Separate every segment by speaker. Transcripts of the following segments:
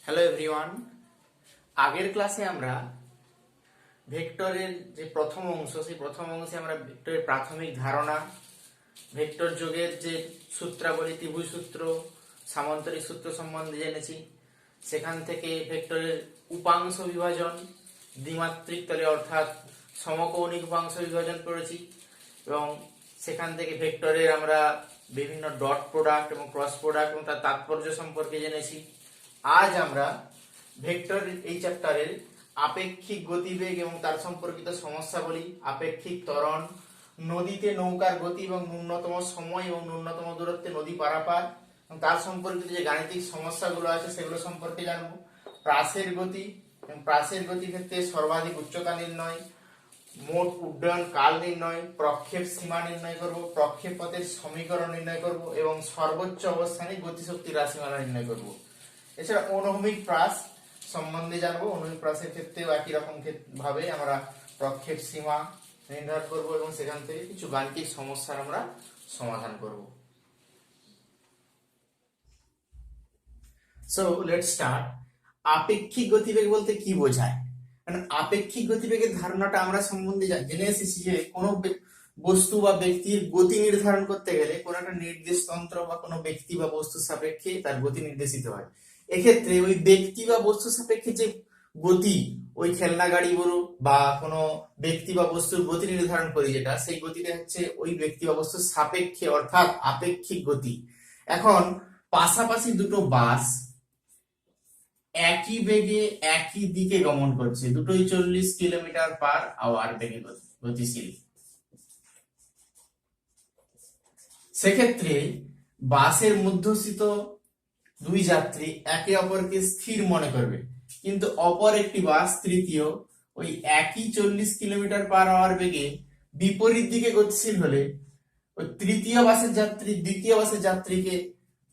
Speaker 1: Hello everyone. আগের ক্লাসে আমরা ভেক্টরের যে প্রথম অংশ, সেই প্রথম অংশে আমরা ভেক্টরের প্রাথমিক ধারণা, ভেক্টর যোগের যে সূত্রাবলী, ত্রিভুজ সূত্র, সামান্তরিক সূত্র সম্বন্ধে জেনেছি। সেখান থেকে ভেক্টরের উপাংশ বিভাজন, দ্বিমাত্রিক তলে অর্থাৎ সমকৌণিক উপাংশ বিভাজন করেছি এবং সেখান থেকে ভেক্টরের আমরা বিভিন্ন ডট প্রোডাক্ট এবং ক্রস প্রোডাক্ট এবং তার তাৎপর্য সম্পর্কে জেনেছি। আজ আমরা ভেক্টর এই চ্যাপ্টারের আপেক্ষিক গতিবেগ এবং তার সম্পর্কিত সমস্যাবলী, আপেক্ষিক ত্বরণ, নদীতে নৌকার গতি এবং ন্যূনতম সময় এবং ন্যূনতম দূরত্বে নদী পারাপার এবং তার সম্পর্কিত যে গাণিতিক সমস্যাগুলো আছে সেগুলো সম্পর্কে জানবো। প্রাসের গতি এবং প্রাসের গতির ক্ষেত্রে সর্বাধিক উচ্চতা নির্ণয়, মোট উড্ডয়ন কাল নির্ণয়, প্রক্ষেপ সীমা নির্ণয় করব, প্রক্ষেপ পথের সমীকরণ নির্ণয় করব এবং সর্বোচ্চ অবস্থানে গতিশক্তির রাশিমালা নির্ণয় করব। এছাড়া অনুভূমিক প্রাস সম্বন্ধে জানবো। অনুভূমিক প্রাসের ক্ষেত্রেও একই রকম ভাবে আমরা প্রক্ষেপ সীমা নির্ধারণ করব এবং সেখান থেকে কিছু গাণিতিক সমস্যার আমরা সমাধান করব। So let's start. আপেক্ষিক গতিবেগ বলতে কি বোঝায়? কারণ আপেক্ষিক গতিবেগের ধারণাটা আমরা সম্বন্ধে জেনে এসেছি যে কোনো বস্তু বা ব্যক্তির গতি নির্ধারণ করতে গেলে কোনো একটা নির্দেশ তন্ত্র বা কোনো ব্যক্তি বা বস্তুর সাপেক্ষে তার গতি নির্দেশিত হয়। এক্ষেত্রে ওই ব্যক্তি বা বস্তু সাপেক্ষে যে গতি, ওই খেলনা গাড়ি বলো বা কোনো ব্যক্তি বা বস্তুর গতি নির্ধারণ করি যেটা, সেই গতিটা হচ্ছে ওই ব্যক্তি বা বস্তুর সাপেক্ষে অর্থাৎ আপেক্ষিক গতি। এখন পাশাপাশি দুটো বাস একই বেগে একই দিকে গমন করছে, দুটোই 40 কিলোমিটার/আওয়ার বেগে গতিশীল। সেক্ষেত্রে বাসের মধ্যস্থিত দুই যাত্রী একে অপরকে স্থির মনে করবে, কিন্তু অপর একটি বাস তৃতীয় ওই একই 40 কিলোমিটার/আওয়ার বেগে বিপরীত দিকে গতিশীল হলে ওই তৃতীয় বাসের যাত্রী দ্বিতীয় বাসের যাত্রীকে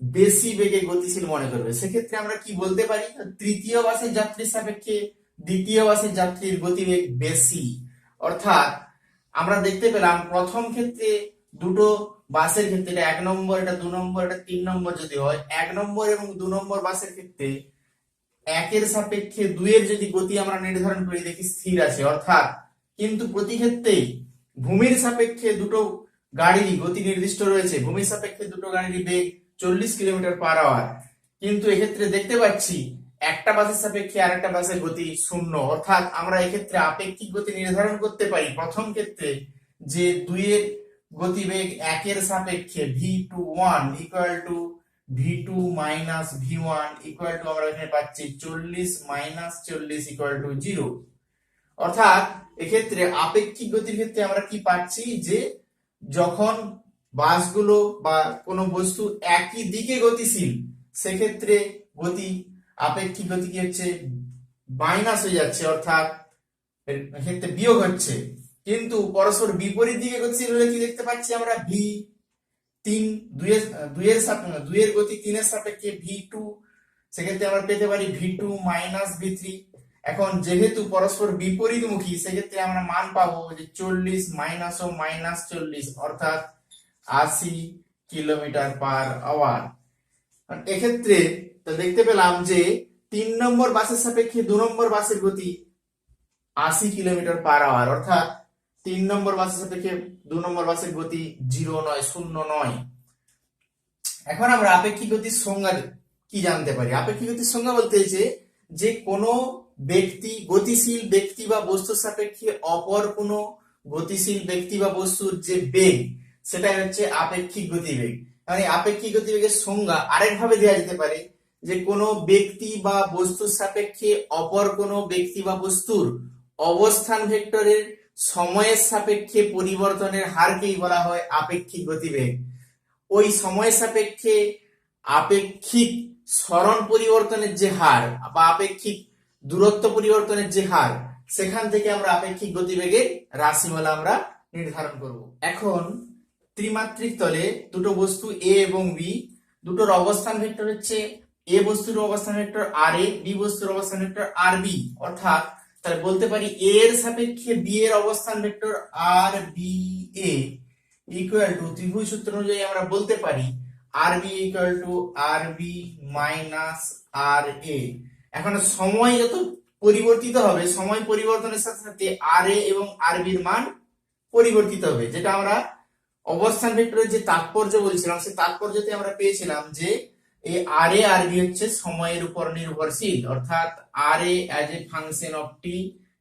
Speaker 1: বেশি বেগে গতিশীল মনে করবে। সেক্ষেত্রে আমরা কি বলতে পারি? তৃতীয় বাসের যাত্রীর সাপেক্ষে দ্বিতীয় বাসের যাত্রীর গতিবেগ বেশি। অর্থাৎ আমরা দেখতে পেলাম প্রথম ক্ষেত্রে দুটো বাসের ক্ষেত্রে, এটা 1 নম্বর, এটা 2 নম্বর, এটা 3 নম্বর যদি হয়, 1 নম্বর এবং 2 নম্বর বাসের ক্ষেত্রে একের সাপেক্ষে দুইয়ের যদি গতি আমরা নির্ধারণ করি দেখি স্থির আছে, অর্থাৎ কিন্তু প্রতি ক্ষেত্রেই ভূমির সাপেক্ষে দুটো গাড়ির গতি নির্দিষ্ট রয়েছে। ভূমির সাপেক্ষে দুটো গাড়ির বেগ 40 কিলোমিটার/আওয়ার, কিন্তু এক্ষেত্রে দেখতে পাচ্ছি একটা বাসের সাপেক্ষে আরেকটা বাসের গতি 0। অর্থাৎ আমরা এক্ষেত্রে আপেক্ষিক গতি নির্ধারণ করতে পারি প্রথম ক্ষেত্রে যে দুইয়ের গতিবেগ একের সাপেক্ষে v21 equal to v2 minus v1 equal to আমরা এখানে পাচ্ছি 40 মাইনাস 40 ইকুয়াল টু 0। অর্থাৎ এক্ষেত্রে আপেক্ষিক গতির ক্ষেত্রে আমরা কি পাচ্ছি যে যখন বাসগুলো বা কোনো বস্তু একই দিকে গতিশীল, সেক্ষেত্রে গতি আপেক্ষিক গতি কি হচ্ছে মাইনাস হয়ে যাচ্ছে, অর্থাৎ এক্ষেত্রে বিয়োগ হচ্ছে। কিন্তু পরস্পর বিপরীত দিকে গতিশীল হলে কি দেখতে পাচ্ছি আমরা v3 দুইয়ের গতি 3 এর সাপেক্ষে v2, সেক্ষেত্রে আমরা পেতে পারি v2 মাইনাস v3। এখন যেহেতু পরস্পর বিপরীতমুখী, সেক্ষেত্রে আমরা মান পাবো যে 40 মাইনাস ও মাইনাস 40 অর্থাৎ 80 কিলোমিটার/আওয়ার। এক্ষেত্রে তো দেখতে পেলাম যে 3 নম্বর বাসের সাপেক্ষে 2 নম্বর বাসের গতি 80 কিলোমিটার/আওয়ার, অর্থাৎ 3 নম্বর বাসের সাপেক্ষে 2 নম্বর বাসের গতি 0 নয়, 0 নয়। এখন আমরা আপেক্ষিক গতির সংজ্ঞা কি জানতে পারি? আপেক্ষিক গতির সংজ্ঞা বলতে যে কোনো ব্যক্তি, গতিশীল ব্যক্তি বা বস্তুর সাপেক্ষে অপর কোনো গতিশীল ব্যক্তি বা বস্তুর যে বেগ, সেটাই হচ্ছে আপেক্ষিক গতিবেগ। মানে আপেক্ষিক গতিবেগের সংজ্ঞা আরেকভাবে দেওয়া যেতে পারে যে কোনো ব্যক্তি বা বস্তুর সাপেক্ষে অপর কোনো ব্যক্তি বা বস্তুর অবস্থান ভেক্টরের সময়ের সাপেক্ষে পরিবর্তনের হারকেই বলা হয় আপেক্ষিক গতিবেগ। ওই সময়ের সাপেক্ষে আপেক্ষিক সরণ পরিবর্তনের যে হার বা আপেক্ষিক দূরত্ব পরিবর্তনের যে হার, সেখান থেকে আমরা আপেক্ষিক গতিবেগের রাশিমালা আমরা নির্ধারণ করব। এখন ত্রিমাত্রিক তলে দুটো বস্তু এ এবং বি, দুটোর অবস্থান ভেক্টর হচ্ছে এ বস্তুর অবস্থান ভেক্টর আর এ, বি বস্তুর অবস্থান ভেক্টর আর বি। অর্থাৎ তাহলে বলতে পারি এ এর সাপেক্ষে বি এর অবস্থান vector R B A equal to, ত্রিভুজ সূত্র অনুযায়ী আমরা বলতে পারি R B equal to R B minus R A. এখন সময় যত পরিবর্তিত হবে, সময় পরিবর্তনের সাথে সাথে আর এ এবং আর বির মান পরিবর্তিত হবে, যেটা আমরা অবস্থান ভেক্টরের যে তাৎপর্য বলছিলাম, সেই তাৎপর্যতে আমরা পেয়েছিলাম যে এই আর এ আর বি হচ্ছে সময়ের উপর নির্ভরশীল, অর্থাৎ R A as a function of T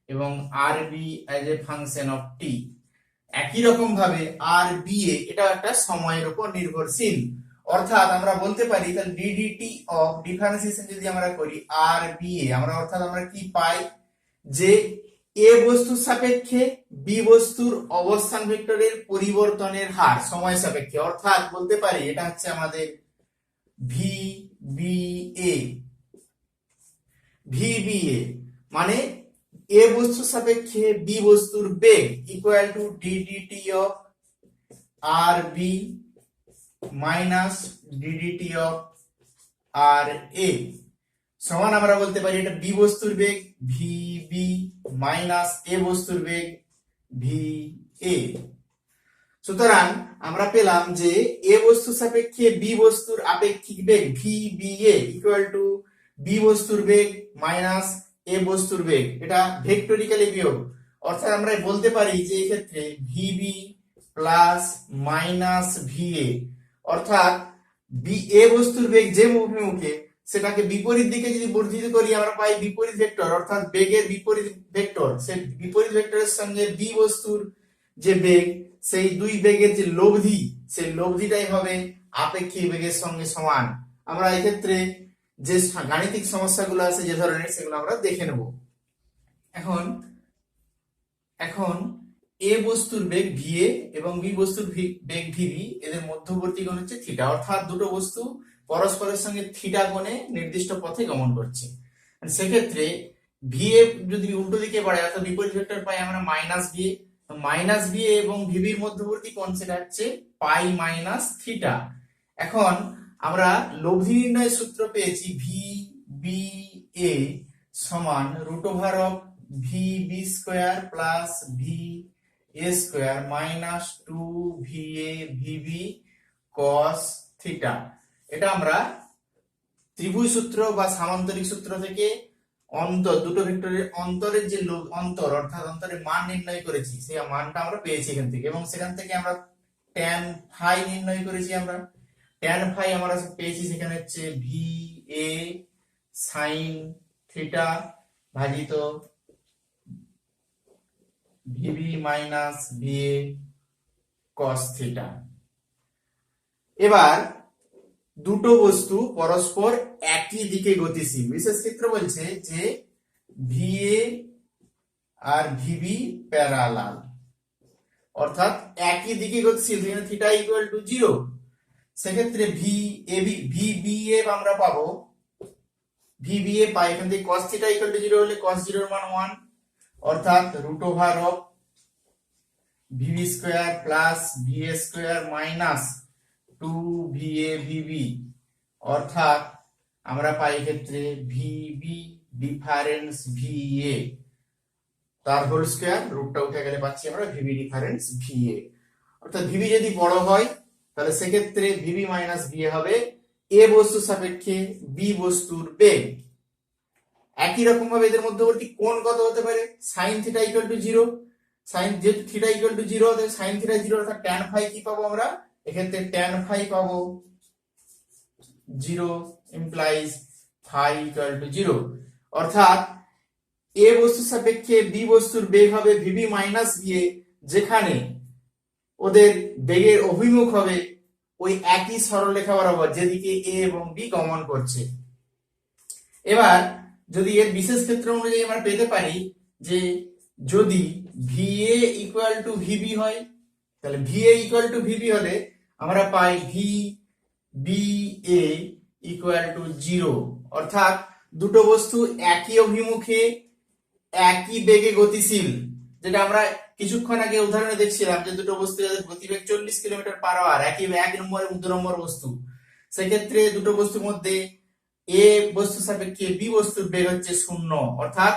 Speaker 1: এবং R B as a function of T. একই রকম ভাবে আর বি এ এটা একটা সময়ের উপর নির্ভরশীল, অর্থাৎ আমরা বলতে পারি তাহলে ডিডিটি অফ ডিফারেন্সিয়েশন যদি আমরা করি আর বি এ, আমরা অর্থাৎ আমরা কি পাই যে এ বস্তুর সাপেক্ষে বি বস্তুর অবস্থান ভেক্টরের পরিবর্তনের হার সময় সাপেক্ষে, অর্থাৎ বলতে পারি এটা হচ্ছে আমাদের V B A. V B A মানে এ বস্তুর সাপেক্ষে বি বস্তুর বেগ equal to D D T of R B minus D D T of R A সমান আমরা বলতে পারি এটা বি বস্তুর বেগ ভি বি মাইনাস এ বস্তুর বেগ ভি এ। সুতরাং আমরা পেলাম যে এ বস্তুর সাপেক্ষে বি বস্তুর আপেক্ষিক বেগ V B A equal to B বস্তুর বেগ মাইনাস এ বস্তুর বেগ, এটা ভেক্টরিক্যালি বিয়োগ, অর্থাৎ আমরা বলতে পারি যে এই ক্ষেত্রে V B plus minus V A, অর্থাৎ বি এ বস্তুর বেগ যে অভিমুখে সেটাকে বিপরীত দিকে যদি বর্ধিত করি আমরা পাই বিপরীত ভেক্টর, অর্থাৎ বেগের বিপরীত ভেক্টর, সেই বিপরীত ভেক্টরের সঙ্গে বি বস্তুর যে বেগ সেই দুই বেগের যে লব্ধি, সেই লব্ধিটাই হবে আপেক্ষিক বেগের সঙ্গে সমান। আমরা এক্ষেত্রে যে গাণিতিক সমস্যাগুলো আছে যে ধরনের সেগুলো আমরা দেখে নেব। এখন এ বস্তুর বেগ ভি এ এবং বি বস্তুর বেগ ভি বি, এদের মধ্যবর্তী কোণ হচ্ছে থিটা, অর্থাৎ দুটো বস্তু পরস্পরের সঙ্গে থিটা কোণে নির্দিষ্ট পথে গমন করছে। সেক্ষেত্রে ভি এ যদি উল্টো দিকে বাড়ে অর্থাৎ বিপরীত ভেক্টর পাই আমরা মাইনাস বি এ এবং ভিবির মধ্যবর্তী কোণ সেটা হচ্ছে পাই মাইনাস থিটা। এখন আমরা লব্ধি নির্ণয়ের সূত্র পেয়েছি ভি বি এ সমান root over of V B square plus V A square minus 2 V A V B cos theta. এটা আমরা ত্রিভুজ সূত্র বা সামান্তরিক সূত্র থেকে দুটো ভেক্টরের অন্তরের যে অন্তর অর্থাৎ অন্তরের মান নির্ণয় করেছি, সেই মানটা আমরা পেয়েছি এখান থেকে, এবং সেখান থেকে আমরা ট্যান ফাই নির্ণয় করেছি। আমরা ট্যান ফাই আমরা পেয়েছি সেখানে হচ্ছে ভি এ সাইন থিটা ভাজিত ভিবি মাইনাস ভি এ কস থিটা। এবার দুটো বস্তু পরস্পর একই দিকে গতিশীল, বিশেষ ক্ষেত্রে বলছে যে ভি এ আর ভিবি প্যারালাল, অর্থাৎ একই দিকে গতিশীল, যেখানে থিটা ইকুয়াল টু 0, সেক্ষেত্রে ভি বি এ আমরা পাবো ভি বি এ পাই এখান থেকে cos থিটা ইকুয়াল টু 0 হলে cos 0 এর মান 1, অর্থাৎ root over of V B square plus V A square minus 2 V A V B, অর্থাৎ আমরা পাই ক্ষেত্রে ভিবি ডিফারেন্স ভি এ তার হোল স্কয়ার, রুটটা উঠে গেলে পাচ্ছি আমরা ভিবি ডিফারেন্স ভি এ। অর্থাৎ ভিবি যদি বড় হয় তাহলে সেক্ষেত্রে ভিবি মাইনাস ভি এ হবে এ বস্তুর সাপেক্ষে বি বস্তুর বেগ। একই রকম ভাবে এদের মধ্যবর্তী কোণ কত হতে পারে, sine theta equal to 0, sine যেহেতু থিটা ইকুয়াল টু 0 তাহলে সাইন থিটা 0, অর্থাৎ ট্যান ফাই কি পাবো আমরা এক্ষেত্রে ট্যান ফাই পাবো 0 ইমপ্লাইজ ফাই ইকুয়াল টু 0, অর্থাৎ এ বস্তুর সাপেক্ষে বি বস্তুর বেগ হবে ভিবি মাইনাস ভি এ, যেখানে ওদের বেগের অভিমুখ হবে ওই একই সরলরেখা বরাবর যেদিকে এ এবং বি গমন করছে। এবার যদি এর বিশেষ ক্ষেত্র অনুযায়ী আমরা পেতে পারি যে যদি V A equal to V B হয়, তাহলে V A equal to V B হলে আমরা পাই V B A equal to 0, অর্থাৎ দুটো বস্তু একই অভিমুখে একই বেগে গতিশীল, যেটা আমরা কিছুক্ষণ আগে উদাহরণে দেখছিলাম যে দুটো বস্তু যাদের গতিবেগ 40 কিলোমিটার পার আওয়ার, একই এক নম্বর এবং 2 নম্বর বস্তু, সেক্ষেত্রে দুটো বস্তুর মধ্যে এ বস্তু সাপেক্ষে বি বস্তুর বেগ হচ্ছে 0, অর্থাৎ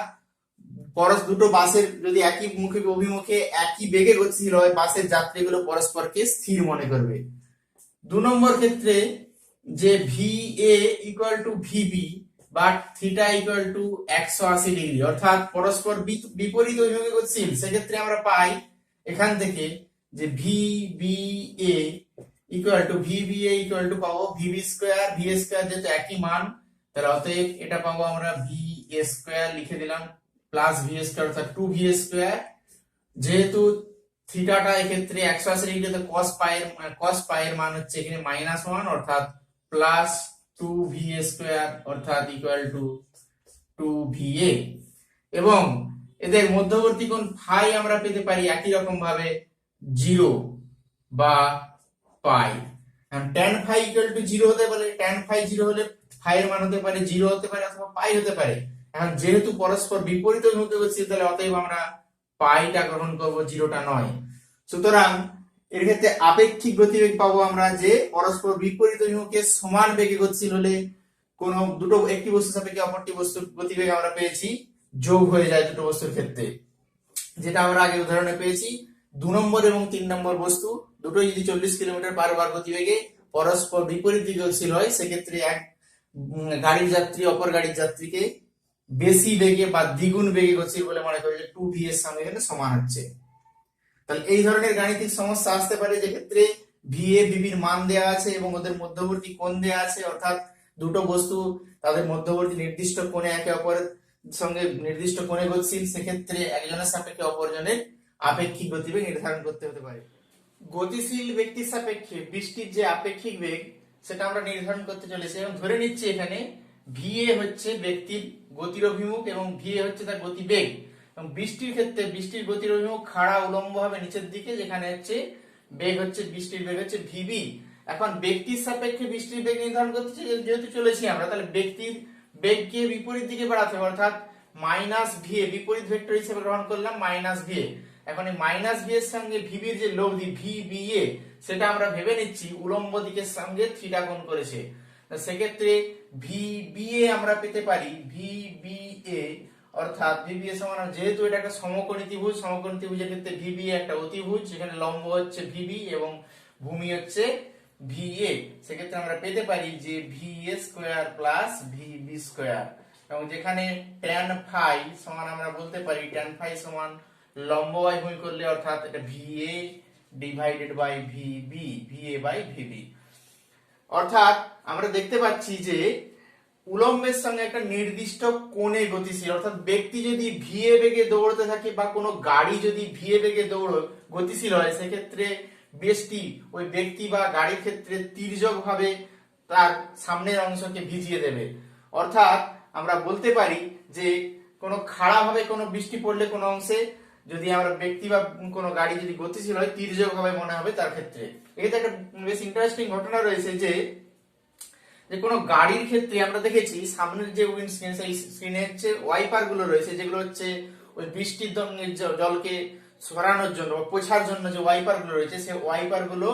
Speaker 1: দুটো বাসের যদি একই অভিমুখে একই বেগে গতিশীল হয়, বাসের যাত্রীগুলো পরস্পরকে স্থির মনে করবে। 2 নম্বর ক্ষেত্রে যে V A equal to VB, but theta equal two 180 degree, অর্থাৎ পরস্পর বিপরীত অভিমুখে গতিশীল। সেক্ষেত্রে আমরা পাই এখান থেকে যে VBA ইকুয়াল টু পাবো VB স্কয়ার, VA স্কয়ার যেহেতু একই মান, তাহলে অতএব এটা পাবো আমরা VA স্কয়ার লিখে দিলাম প্লাস VA স্কয়ার অর্থাৎ 2VA স্কয়ার। যেহেতু থিটাটা এক্ষেত্রে 180 ডিগ্রিতে cos পাই এর মান হচ্ছে এখানে -1 অর্থাৎ প্লাস 2VA স্কয়ার অর্থাৎ ইকুয়াল টু 2VA। এবং এদের মধ্যবর্তী কোণ ফাই আমরা পেতে পারি একই রকম ভাবে 0 বা পাই। tan ফাই ইকুয়াল টু 0 হতে পারে, tan ফাই 0 হলে ফাই এর মান হতে পারে 0 হতে পারে অথবা পাই হতে পারে। এখন যেহেতু পরস্পর বিপরীত অভিমুখে গতিশীল, তাহলে অতএব আমরা পাইটা গ্রহণ করব, 0টা নয়। সুতরাং এর ক্ষেত্রে আপেক্ষিক গতিবেগ পাবো আমরা যে পরস্পর বিপরীত অভিমুখে সমান বেগে গতিশীল হলে কোন দুটো একটি বস্তু সাপেক্ষে অপরটি বস্তুর গতিবেগ আমরা পেয়েছি যোগ হয়ে যায় দুটো বস্তুর ক্ষেত্রে, যেটা আমরা আগে উদাহরণে পেয়েছি। 2 নম্বর এবং 3 নম্বর বস্তু দুটোই যদি 40 কিলোমিটার পার বার গতিবেগে পরস্পর বিপরীত দিকে গতিশীল হয়, সেক্ষেত্রে এক গাড়ির যাত্রী অপর গাড়ির যাত্রীকে বেশি বেগে বা দ্বিগুণ বেগে গতিশীল বলে মনে করে, যে 2v এর সঙ্গে এখানে সমান হচ্ছে। তাহলে এই ধরনের গাণিতিক সমস্যা আসতে পারে, যে ক্ষেত্রে VA VB এর মান দেওয়া আছে এবং ওদের মধ্যবর্তী কোণ দেওয়া আছে, অর্থাৎ দুটো বস্তু তাদের মধ্যবর্তী নির্দিষ্ট কোণে একে অপরের সঙ্গে নির্দিষ্ট কোণে গতিশীল, সেক্ষেত্রে একজনের সাপেক্ষে অপরজনের আপেক্ষিক গতিবেগ নির্ধারণ করতে হতে পারে। গতিশীল ব্যক্তির সাপেক্ষে বৃষ্টির যে আপেক্ষিক বেগ সেটা আমরা নির্ধারণ করতে চলেছি, এবং ধরে নিচ্ছি এখানে VA হচ্ছে ব্যক্তির গতির অভিমুখ এবং VA হচ্ছে তার গতিবেগ। এবং বৃষ্টির ক্ষেত্রে বৃষ্টির গতির অভিমুখ খাড়া উলম্ব হবে নিচের দিকে, যেখানে হচ্ছে বেগ হচ্ছে বৃষ্টির বেগ হচ্ছে VB। এখন ব্যক্তির সাপেক্ষে বৃষ্টির বেগ নির্ধারণ করতে যেহেতু চলেছি আমরা, তাহলে ব্যক্তির বেগকে বিপরীত দিকে বাড়াতে হবে, অর্থাৎ -VA বিপরীত ভেক্টর হিসেবে গ্রহণ করলাম -VA। এখন এই -VA এর সঙ্গে VB এর যে লব্ধি VBA সেটা আমরা ভেবে নিচ্ছি উলম্ব দিকের সঙ্গে থিটা কোণ করেছে। সেক্ষেত্রে VBA আমরা পেতে পারি VBA অর্থাৎ VBA সমান, যেহেতু এটা একটা সমকোণী ত্রিভুজ, সমকোণী ত্রিভুজের ক্ষেত্রে VBA একটা অতিভুজ, সেখানে লম্ব হচ্ছে VB এবং ভূমি হচ্ছে VA। সেক্ষেত্রে আমরা পেতে পারি যে VA square plus VB square, এবং যেখানে tan ফাই সমান আমরা বলতে পারি tan ফাই সমান লম্ব বাই ভূমি করলে অর্থাৎ এটা VA divided by VB, VA by VB। অর্থাৎ আমরা দেখতে পাচ্ছি যে উলম্বের সঙ্গে একটা নির্দিষ্ট কোণে গতিশীল, অর্থাৎ ব্যক্তি যদি VA বেগে দৌড়তে থাকে বা কোনো গাড়ি যদি VA বেগে গতিশীল হয়, সেক্ষেত্রে বেশটি ওই ব্যক্তি বা গাড়ির ক্ষেত্রে তির্যক ভাবে তার সামনের অংশকে ভিজিয়ে দেবে। অর্থাৎ আমরা বলতে পারি যে কোনো খাড়া ভাবে কোনো বৃষ্টি পড়লে কোনো অংশে যদি আমরা ব্যক্তি বা কোনো গাড়ি যদি গতিশীল হয়, তির্যক ভাবে মনে হবে তার ক্ষেত্রে। এক্ষেত্রে একটা বেশ ইন্টারেস্টিং ঘটনা রয়েছে, যে কোনো গাড়ির ক্ষেত্রে আমরা দেখেছি সামনের যে উইন্ডস্ক্রিন, সেই স্ক্রিনে হচ্ছে ওয়াইপার গুলো রয়েছে, যেগুলো হচ্ছে ওই বৃষ্টির জলকে সরানোর জন্য বা পোছার জন্য যে ওয়াইপার গুলো রয়েছে, সেই ওয়াইপার গুলো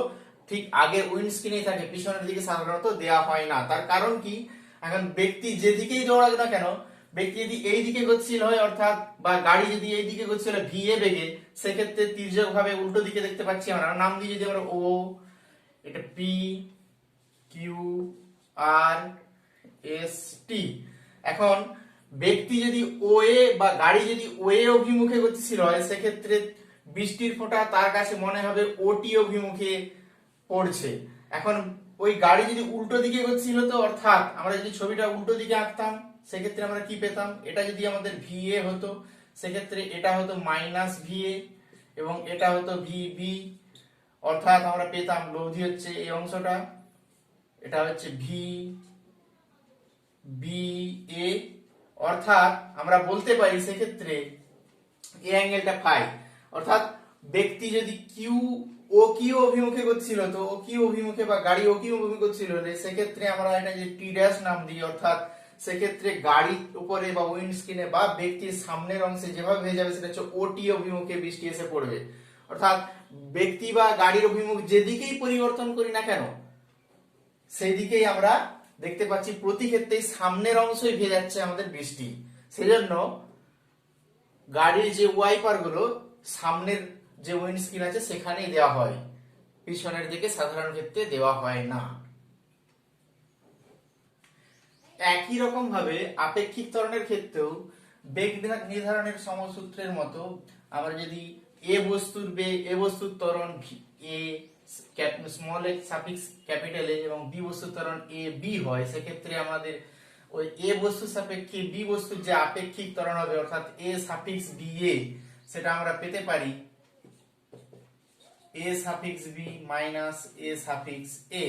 Speaker 1: ঠিক আগের উইন্ডস্ক্রিনেই থাকে, পিছনের দিকে সাধারণত দেওয়া হয় না। তার কারণ কি, এখন ব্যক্তি যেদিকেই দৌড়াক না কেন, ব্যক্তি যদি এই দিকে গতিশীল হয় অর্থাৎ বা গাড়ি যদি এই দিকে গতিশীল হয় VA বেগে, সেক্ষেত্রে তির্যক ভাবে উল্টো দিকে দেখতে পাচ্ছি আমরা। নাম দিয়ে যদি আমরা O, এটা P Q R S T। এখন ব্যক্তি যদি OA বা গাড়ি যদি OA অভিমুখে গতিশীল হয়, সেক্ষেত্রে বৃষ্টির ফোঁটা তার কাছে মনে হবে OT অভিমুখে পড়ছে। এখন ওই গাড়ি যদি উল্টো দিকে গতিশীল হতো, অর্থাৎ আমরা যদি ছবিটা উল্টো দিকে আঁকতাম, সেক্ষেত্রে আমরা কি পেতাম, এটা যদি আমাদের VA হতো, সেক্ষেত্রে এটা হতো -VA এবং এটা হতো VB, অর্থাৎ আমরা পেতাম লব্ধি হচ্ছে এই অংশটা, এটা হচ্ছে VBA। অর্থাৎ আমরা বলতে পারি সেক্ষেত্রে এই অ্যাঙ্গেলটা ফাই, অর্থাৎ ব্যক্তি যদি OQ অভিমুখে গতিশীল হতো, OQ অভিমুখে বা গাড়ি OQ অভিমুখে গতিশীল হলে, সেক্ষেত্রে আমরা এটা যে T' নাম দিই, অর্থাৎ সেক্ষেত্রে গাড়ির উপরে বা উইন্ডস্ক্রিনে বা ব্যক্তির সামনের অংশে যেভাবে হয়ে যাবে, সেটা হচ্ছে OT অভিমুখে বৃষ্টি এসে পড়বে। অর্থাৎ ব্যক্তি বা গাড়ির অভিমুখ যেদিকেই পরিবর্তন করি না কেন, সেই দিকেই আমরা দেখতে পাচ্ছি প্রতি ক্ষেত্রেই সামনের অংশই ভেজে যাচ্ছে আমাদের বৃষ্টি। সেজন্য গাড়ির যে ওয়াইপার গুলো সামনের যে উইন্ডস্ক্রিন আছে সেখানেই দেওয়া হয়, পিছনের দিকে সাধারণ ক্ষেত্রে দেওয়া হয় না। একই রকম ভাবে আপেক্ষিক ত্বরণের ক্ষেত্রেও বেগ নির্ধারণের সমসূত্রের মতো আমরা যদি এ বস্তুর ত্বরণ A small A suffix capital A এবং বি বস্তুর ত্বরণ এ বি হয়, সেক্ষেত্রে আমাদের ওই এ বস্তুর সাপেক্ষে বি বস্তুর যে আপেক্ষিক ত্বরণ হবে অর্থাৎ এ সাফিক্স বি এ, সেটা আমরা পেতে পারি এ সাফিক্স বি মাইনাস এ সাফিক্স এ।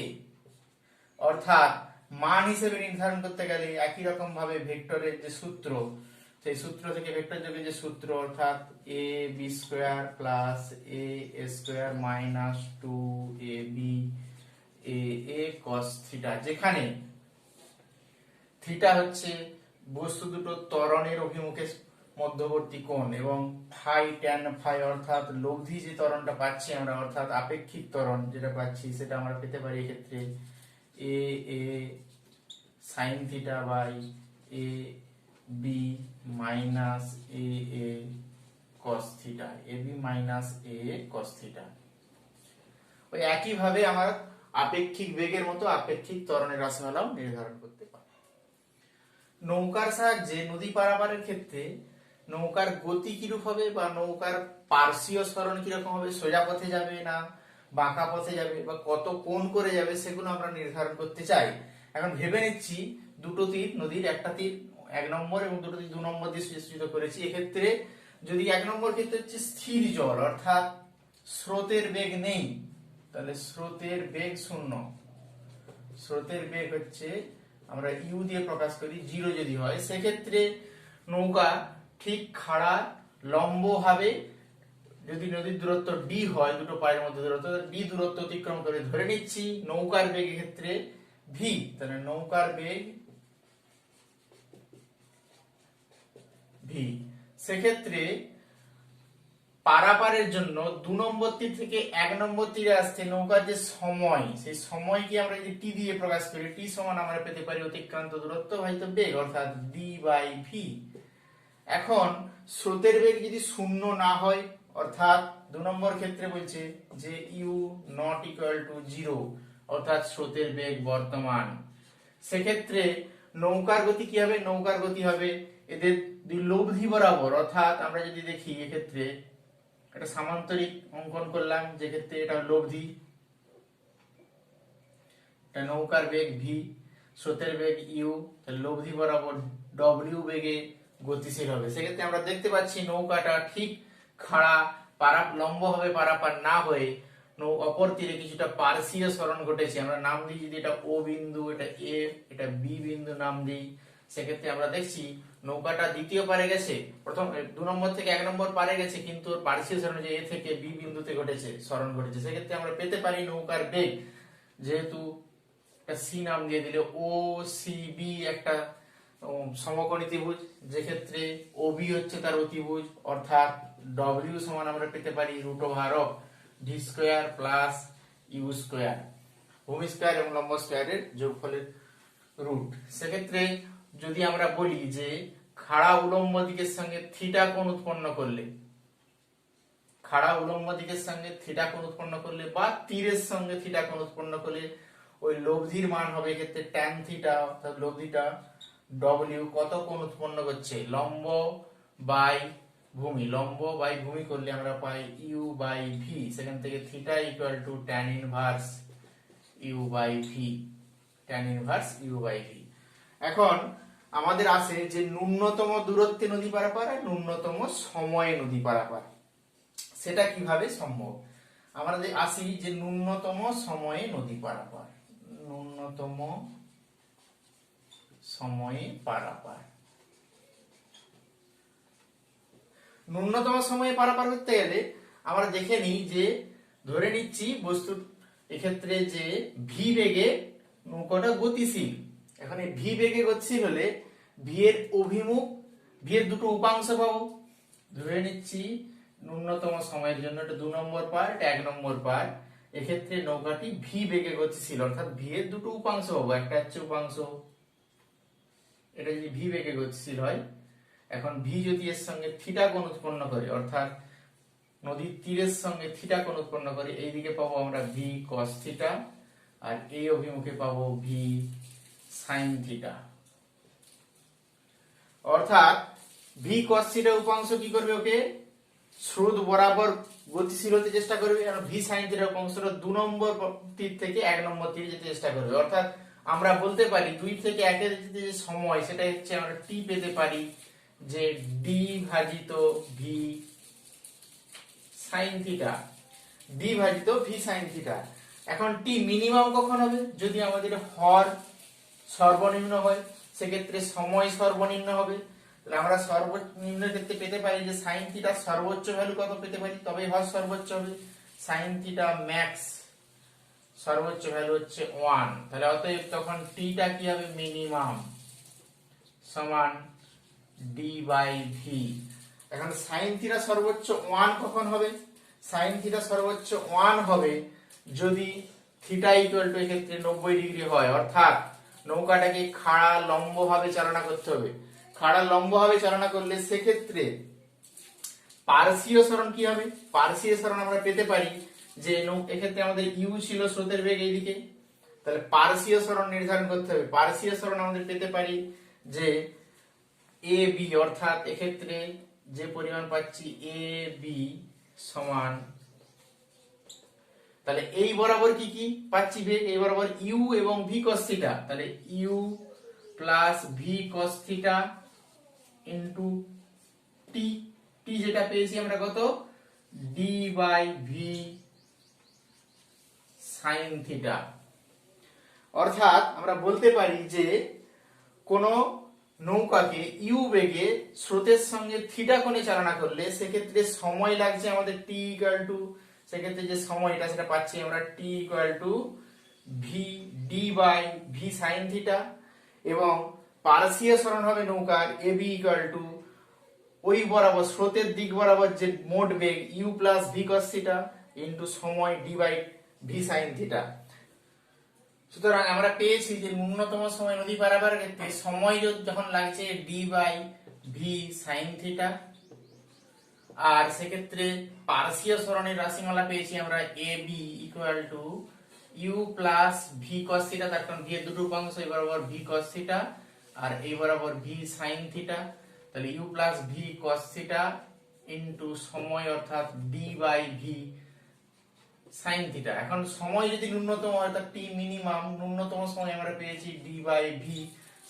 Speaker 1: অর্থাৎ মান হিসেবে নির্ধারণ করতে গেলে একই রকম ভাবে ভেক্টরের যে সূত্র, সেই সূত্র থেকে ভেক্টর যোগের যে সূত্র অর্থাৎ A B square plus A square minus 2ab A cos theta, যেখানে থিটা হচ্ছে বস্তু দুটো ত্বরণের অভিমুখে মধ্যবর্তী কোণ এবং ফাই ট্যান ফাই অর্থাৎ লব্ধি যে ত্বরণটা পাচ্ছি আমরা অর্থাৎ আপেক্ষিক ত্বরণ যেটা পাচ্ছি সেটা আমরা পেতে পারি এক্ষেত্রে A sine theta by A B minus A cos theta, A B minus A cos theta. ওই একই ভাবে আমরা আপেক্ষিক বেগের মতো আপেক্ষিক ত্বরণের রাশিমালাও নির্ধারণ করতে পারি। নৌকার সাহায্যে নদী পারাপারের ক্ষেত্রে নৌকার গতি কিরূপ হবে বা নৌকার পার্শ্বীয় সরণ কিরকম হবে, সোজা পথে যাবে না বাঁকা পথে যাবে বা কত কোণ করে যাবে, সেগুলো আমরা নির্ধারণ করতে চাই। এখন ভেবে নিচ্ছি দুটো তীর নদীর, একটা তীর 1 নম্বর এবং দুটো তীর 2 নম্বর দিয়ে সূচিত করেছি। এক্ষেত্রে যদি 1 নম্বর ক্ষেত্রে হচ্ছে স্থির জল অর্থাৎ স্রোতের বেগ নেই, তাহলে স্রোতের বেগ 0, স্রোতের বেগ হচ্ছে আমরা ইউ দিয়ে প্রকাশ করি 0 যদি হয়, সেক্ষেত্রে নৌকা ঠিক খাড়া লম্ব ভাবে যদি নদীর দূরত্ব ডি হয়, দুটো পায়ের মধ্যে দূরত্ব ডি দূরত্ব অতিক্রম করে ধরে নিচ্ছি নৌকার বেগের ক্ষেত্রে ভি, তাহলে নৌকার বেগ ভি। সেক্ষেত্রে পারাপারের জন্য 2 নম্বর তীর থেকে 1 নম্বর তীরে আসতে নৌকার যে সময়, সেই সময়কে আমরা যদি টি দিয়ে প্রকাশ করি, টি সমান আমরা পেতে পারি অতিক্রান্ত দূরত্ব ভাজিত বেগ অর্থাৎ ডি বাই ভি। এখন স্রোতের বেগ যদি 0 না হয় অর্থাৎ 2 নম্বর ক্ষেত্রে বলছে যে ইউ নট ইকুয়াল টু 0 অর্থাৎ স্রোতের বেগ বর্তমান, সেক্ষেত্রে নৌকার গতি কি হবে, নৌকার গতি হবে এদের দুই লব্ধি বরাবর অর্থাৎ আমরা যদি দেখি এক্ষেত্রে একটা সামান্তরিক অঙ্কন করলাম, যে ক্ষেত্রে এটা লব্ধি, এটা নৌকার বেগ ভি, স্রোতের বেগ ইউ, তাহলে লব্ধি বরাবর ডব্লিউ বেগে গতিশীল হবে। সেক্ষেত্রে আমরা দেখতে পাচ্ছি নৌকাটা ঠিক খাড়া লম্ব ভাবে পারাপার না হয়ে অপর তীরে কিছুটা পার্শ্বীয় সরণ ঘটেছে। আমরা নাম দিই যদি এটা ও বিন্দু, এটা এ, এটা বি বিন্দু নাম দিই, সেক্ষেত্রে আমরা দেখছি নৌকাটা দ্বিতীয় পারে গেছে, প্রথম 2 নম্বর থেকে 1 নম্বর পারে গেছে, কিন্তু ওর পার্শ্বীয় সরণ যে এ থেকে বি বিন্দুতে ঘটেছে সরণ ঘটেছে, সেক্ষেত্রে আমরা পেতে পারি নৌকার বেগ, যেহেতু একটা সি নাম দিয়ে দিলে ও সি বি একটা সমকোণী ত্রিভুজ, যে ক্ষেত্রে ও বি হচ্ছে তার অতিভুজ অর্থাৎ ডব্লিউ সমান আমরা পেতে পারি root over of D square plus U square, ভূমি স্কয়ার এবং লম্ব স্কয়ারের যোগফলের রুট। সেক্ষেত্রে যদি আমরা বলি যে খাড়া উলম্ব দিকের সঙ্গে থিটা কোণ উৎপন্ন করলে, খাড়া উলম্ব দিকের সঙ্গে থিটা কোণ উৎপন্ন করলে বা তীরের সঙ্গে থিটা কোণ উৎপন্ন করলে ওই লব্ধির মান হবে এক্ষেত্রে ট্যান থিটা অর্থাৎ লব্ধিটা ডব্লিউ কত কোণ উৎপন্ন করছে লম্ব বাই ভূমি, লম্ব বাই ভূমি করলে আমরা পাই ইউ বাই ভি, সেখান থেকে theta equal to tan inverse U by V, tan inverse U by V. এখন আমাদের আসে যে ন্যূনতম দূরত্বে নদী পারাপার আর ন্যূনতম সময়ে নদী পারাপার, সেটা কিভাবে সম্ভব। আমরা আসি যে ন্যূনতম সময়ে নদী পারাপার, ন্যূনতম সময়ে পারাপার, ন্যূনতম সময়ে পারাপার করতে গেলে আমরা দেখে নিই যে ধরে নিচ্ছি বস্তু এক্ষেত্রে যে ভি বেগে নৌকাটা গতিশীল। এখন এই ভি বেগে গতিশীল হলে ভি এর অভিমুখ, ভি এর দুটো উপাংশ পাবো, ধরে নিচ্ছি ন্যূনতম সময়ের জন্য এটা 2 নম্বর পার, এটা 1 নম্বর পার, এক্ষেত্রে নৌকাটি ভি বেগে গতিশীল অর্থাৎ ভি এর দুটো উপাংশ পাবো, একটা হচ্ছে উপাংশ এটা যদি ভি বেগে গতিশীল হয়, এখন ভি যদি এর সঙ্গে থিটা কোণ উৎপন্ন করে অর্থাৎ নদীর তীরের সঙ্গে থিটা কোণ উৎপন্ন করে, এইদিকে পাবো আমরা ভি কস থিটা আর এই অভিমুখে পাবো ভি সাইন থিটা, অর্থাৎ ভি কস থিটা উপাংশ কি করবে, ওকে স্রোত বরাবর গতিশীল হতে চেষ্টা করবে, আর ভি সাইন থিটা উপাংশটা 2 নম্বর তীর থেকে 1 নম্বর তীরে যেতে চেষ্টা করবে। অর্থাৎ আমরা বলতে পারি 2 থেকে 1 এর যে সময় সেটা হচ্ছে আমরা টি পেতে পারি যে ডি ভাজিত ভি সাইন থিটা, ডি ভাজিত ভি সাইন থিটা। এখন টি মিনিমাম কখন হবে, যদি আমাদের হর সর্বনিম্ন হয়, সেক্ষেত্রে সময় সর্বনিম্ন হবে। তাহলে আমরা সর্বনিম্ন ক্ষেত্রে পেতে পারি যে সাইন থিটা সর্বোচ্চ ভ্যালু কত পেতে পারি, তবে হর সর্বোচ্চ হবে। সাইন থিটা ম্যাক্স সর্বোচ্চ ভ্যালু হচ্ছে 1, তাহলে অতএব তখন টিটা কি হবে, মিনিমাম সমান ডি বাই ভি। এখন সাইন থিটা সর্বোচ্চ 1 কখন হবে, সাইন থিটা সর্বোচ্চ 1 হবে যদি থিটা ইকুয়াল টু এক্ষেত্রে 90 ডিগ্রি হয়, অর্থাৎ নৌকাটাকে খাড়া লম্ব ভাবে চালনা করতে হবে। খাড়া লম্ব ভাবে চালনা করলে সেক্ষেত্রে পার্শ্বীয় সরণ কি হবে, পার্শ্বীয় সরণ আমরা পেতে পারি যে এক্ষেত্রে আমাদের ইউ ছিল স্রোতের বেগ এইদিকে, তাহলে পার্শ্বীয় সরণ নির্ধারণ করতে হবে। পার্শ্বীয় সরণ আমাদের পেতে পারি যে এ বি, অর্থাৎ এক্ষেত্রে যে পরিমাণ পাচ্ছি এ বি সমান, তাহলে এই বরাবর কি কি পাচ্ছি বেগ, এই বরাবর ইউ এবং ভি কস থিটা, তাহলে U plus V cos theta into T, T যেটা পেয়েছি আমরা কত, D by V sine theta. অর্থাৎ আমরা বলতে পারি যে কোন নৌকাকে ইউ বেগে স্রোতের সঙ্গে থিটা কোণে চালনা করলে সেক্ষেত্রে সময় লাগছে আমাদের টি ইকুয়াল টু, সেক্ষেত্রে যে সময়টা সেটা পাচ্ছি আমরা T equal to V D by V sine theta, এবং পার্শ্বীয় সরণ হবে নৌকার এ বি ইকুয়াল টু ওই বরাবর স্রোতের দিক বরাবর যে মোট বেগ U plus V cos theta into সময় D by V sine theta. সুতরাং আমরা পেয়েছি যে ন্যূনতম সময় নদী পারাবার ক্ষেত্রে সময় যখন লাগছে D by V sine theta, আর সেক্ষেত্রে পার্শ্বীয় সরণের রাশিমালা পেয়েছি আমরা A B equal to U plus V cos theta, তার কারণ ভি এর দুটো উপাংশ, এই বরাবর ভি কস থিটা আর এই বরাবর ভি সাইন থিটা, তাহলে U plus V cos theta into সময় অর্থাৎ D by V sine theta. এখন সময় যদি ন্যূনতম অর্থাৎ টি মিনিমাম, ন্যূনতম সময় আমরা পেয়েছি ডি বাই ভি,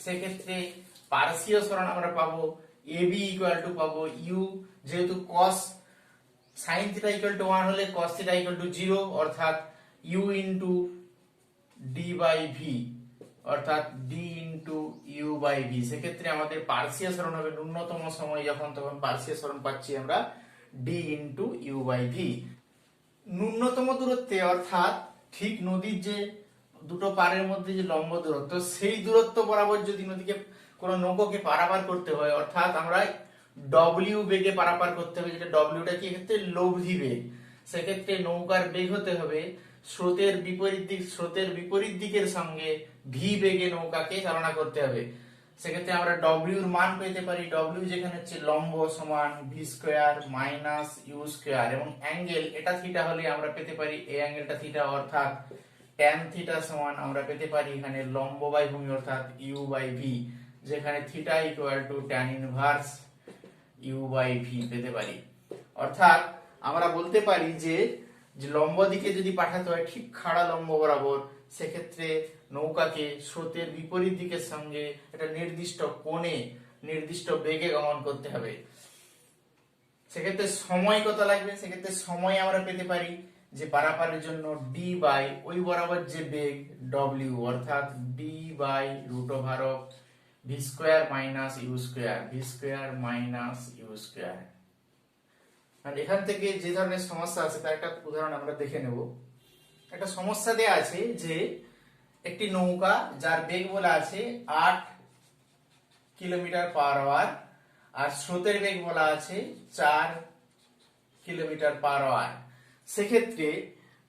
Speaker 1: সেক্ষেত্রে পার্শ্বীয় সরণ আমরা পাবো এ বি ইকুয়াল টু পাবো ইউ, যেহেতু cos sin theta equal to 1 হলে cos থিটা ইকুয়াল টু 0, অর্থাৎ u into D by V, অর্থাৎ D into U by V. সেক্ষেত্রে আমাদের পার্শ্বীয় সরণ হবে ন্যূনতম সময় যখন, তখন পার্শ্বীয় সরণ পাচ্ছি আমরা D into U by V. ন্যূনতম দূরত্বে অর্থাৎ ঠিক নদীর যে দুটো পাড়ের মধ্যে যে লম্ব দূরত্ব, সেই দূরত্ব বরাবর যদি নদীকে কোন নৌকাকে পারাপার করতে হয়, অর্থাৎ আমরা ডব্লিউ বেগে পারাপার করতে হবে, যেটা ডব্লিউটা কি ক্ষেত্রে লব্ধি বেগ, সেক্ষেত্রে নৌকার বেগ হতে হবে স্রোতের বিপরীত দিকের সঙ্গে ভি বেগে নৌকাকে চালনা করতে হবে। সেক্ষেত্রে আমরা ডব্লিউর মান পেতে পারি, ডব্লিউ যেখানে হচ্ছে লম্ব সমান V square minus U square, এবং অ্যাঙ্গেল এটা থিটা হলে আমরা পেতে পারি এই অ্যাঙ্গেলটা থিটা, অর্থাৎ ট্যান থিটা সমান আমরা পেতে পারি এখানে লম্ব বাই ভূমি অর্থাৎ ইউ বাই ভি, যেখানে theta equal to tan inverse U by V পেতে পারি। অর্থাৎ আমরা বলতে পারি যে লম্ব দিকে যদি পাঠাতে হয় ঠিক খাড়া লম্ব বরাবর, সেক্ষেত্রে নৌকাকে স্রোতের বিপরীত দিকের সঙ্গে একটা নির্দিষ্ট কোণে নির্দিষ্ট বেগে গমন করতে হবে। সেক্ষেত্রে সময় কত লাগবে, সেক্ষেত্রে সময় আমরা পেতে পারি যে পারাপারের জন্য ডি বাই ওই বরাবর যে বেগ ডব্লিউ, অর্থাৎ D by root over of V square minus U square, V square minus U square. এখান থেকে যে ধরনের সমস্যা আছে তার একটা উদাহরণ আমরা দেখে নেব। একটা সমস্যা দেয়া আছে যে একটি নৌকা যার বেগ বলা আছে 8 কিলোমিটার পার আওয়ার আর স্রোতের বেগ বলা আছে 4 কিলোমিটার পার আওয়ার, সেক্ষেত্রে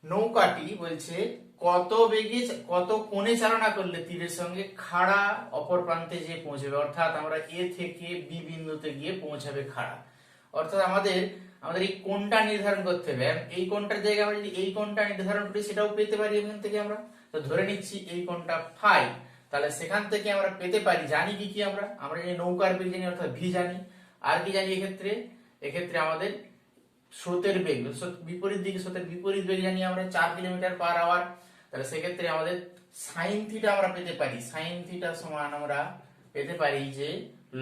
Speaker 1: নৌকাটি বলছে কত বেগে কত কোণে চালনা করলে তীরের সঙ্গে খাড়া অপর প্রান্তে যে পৌঁছবে, অর্থাৎ আমরা এ থেকে বি বিন্দুতে গিয়ে পৌঁছাবে খাড়া, অর্থাৎ আমাদের এই কোণটা নির্ধারণ করতে হবে। এই কোণটার জায়গায় আমরা যদি এই কোণটা নির্ধারণ করি সেটাও পেতে পারি এখান থেকে আমরা। তো ধরে নিচ্ছি এই কোণটা ফাই, তাহলে সেখান থেকে আমরা পেতে পারি, জানি কি কি আমরা আমরা এই নৌকার বেগ জানি অর্থাৎ ভি জানি, আর কি জানি এক্ষেত্রে আমাদের স্রোতের বেগ, বিপরীত দিকে স্রোতের বিপরীত বেগ জানি আমরা 4 কিলোমিটার পার আওয়ার। তাহলে সেক্ষেত্রে আমাদের সাইন থিটা আমরা পেতে পারি, সাইন থিটা সমান আমরা পেতে পারি যে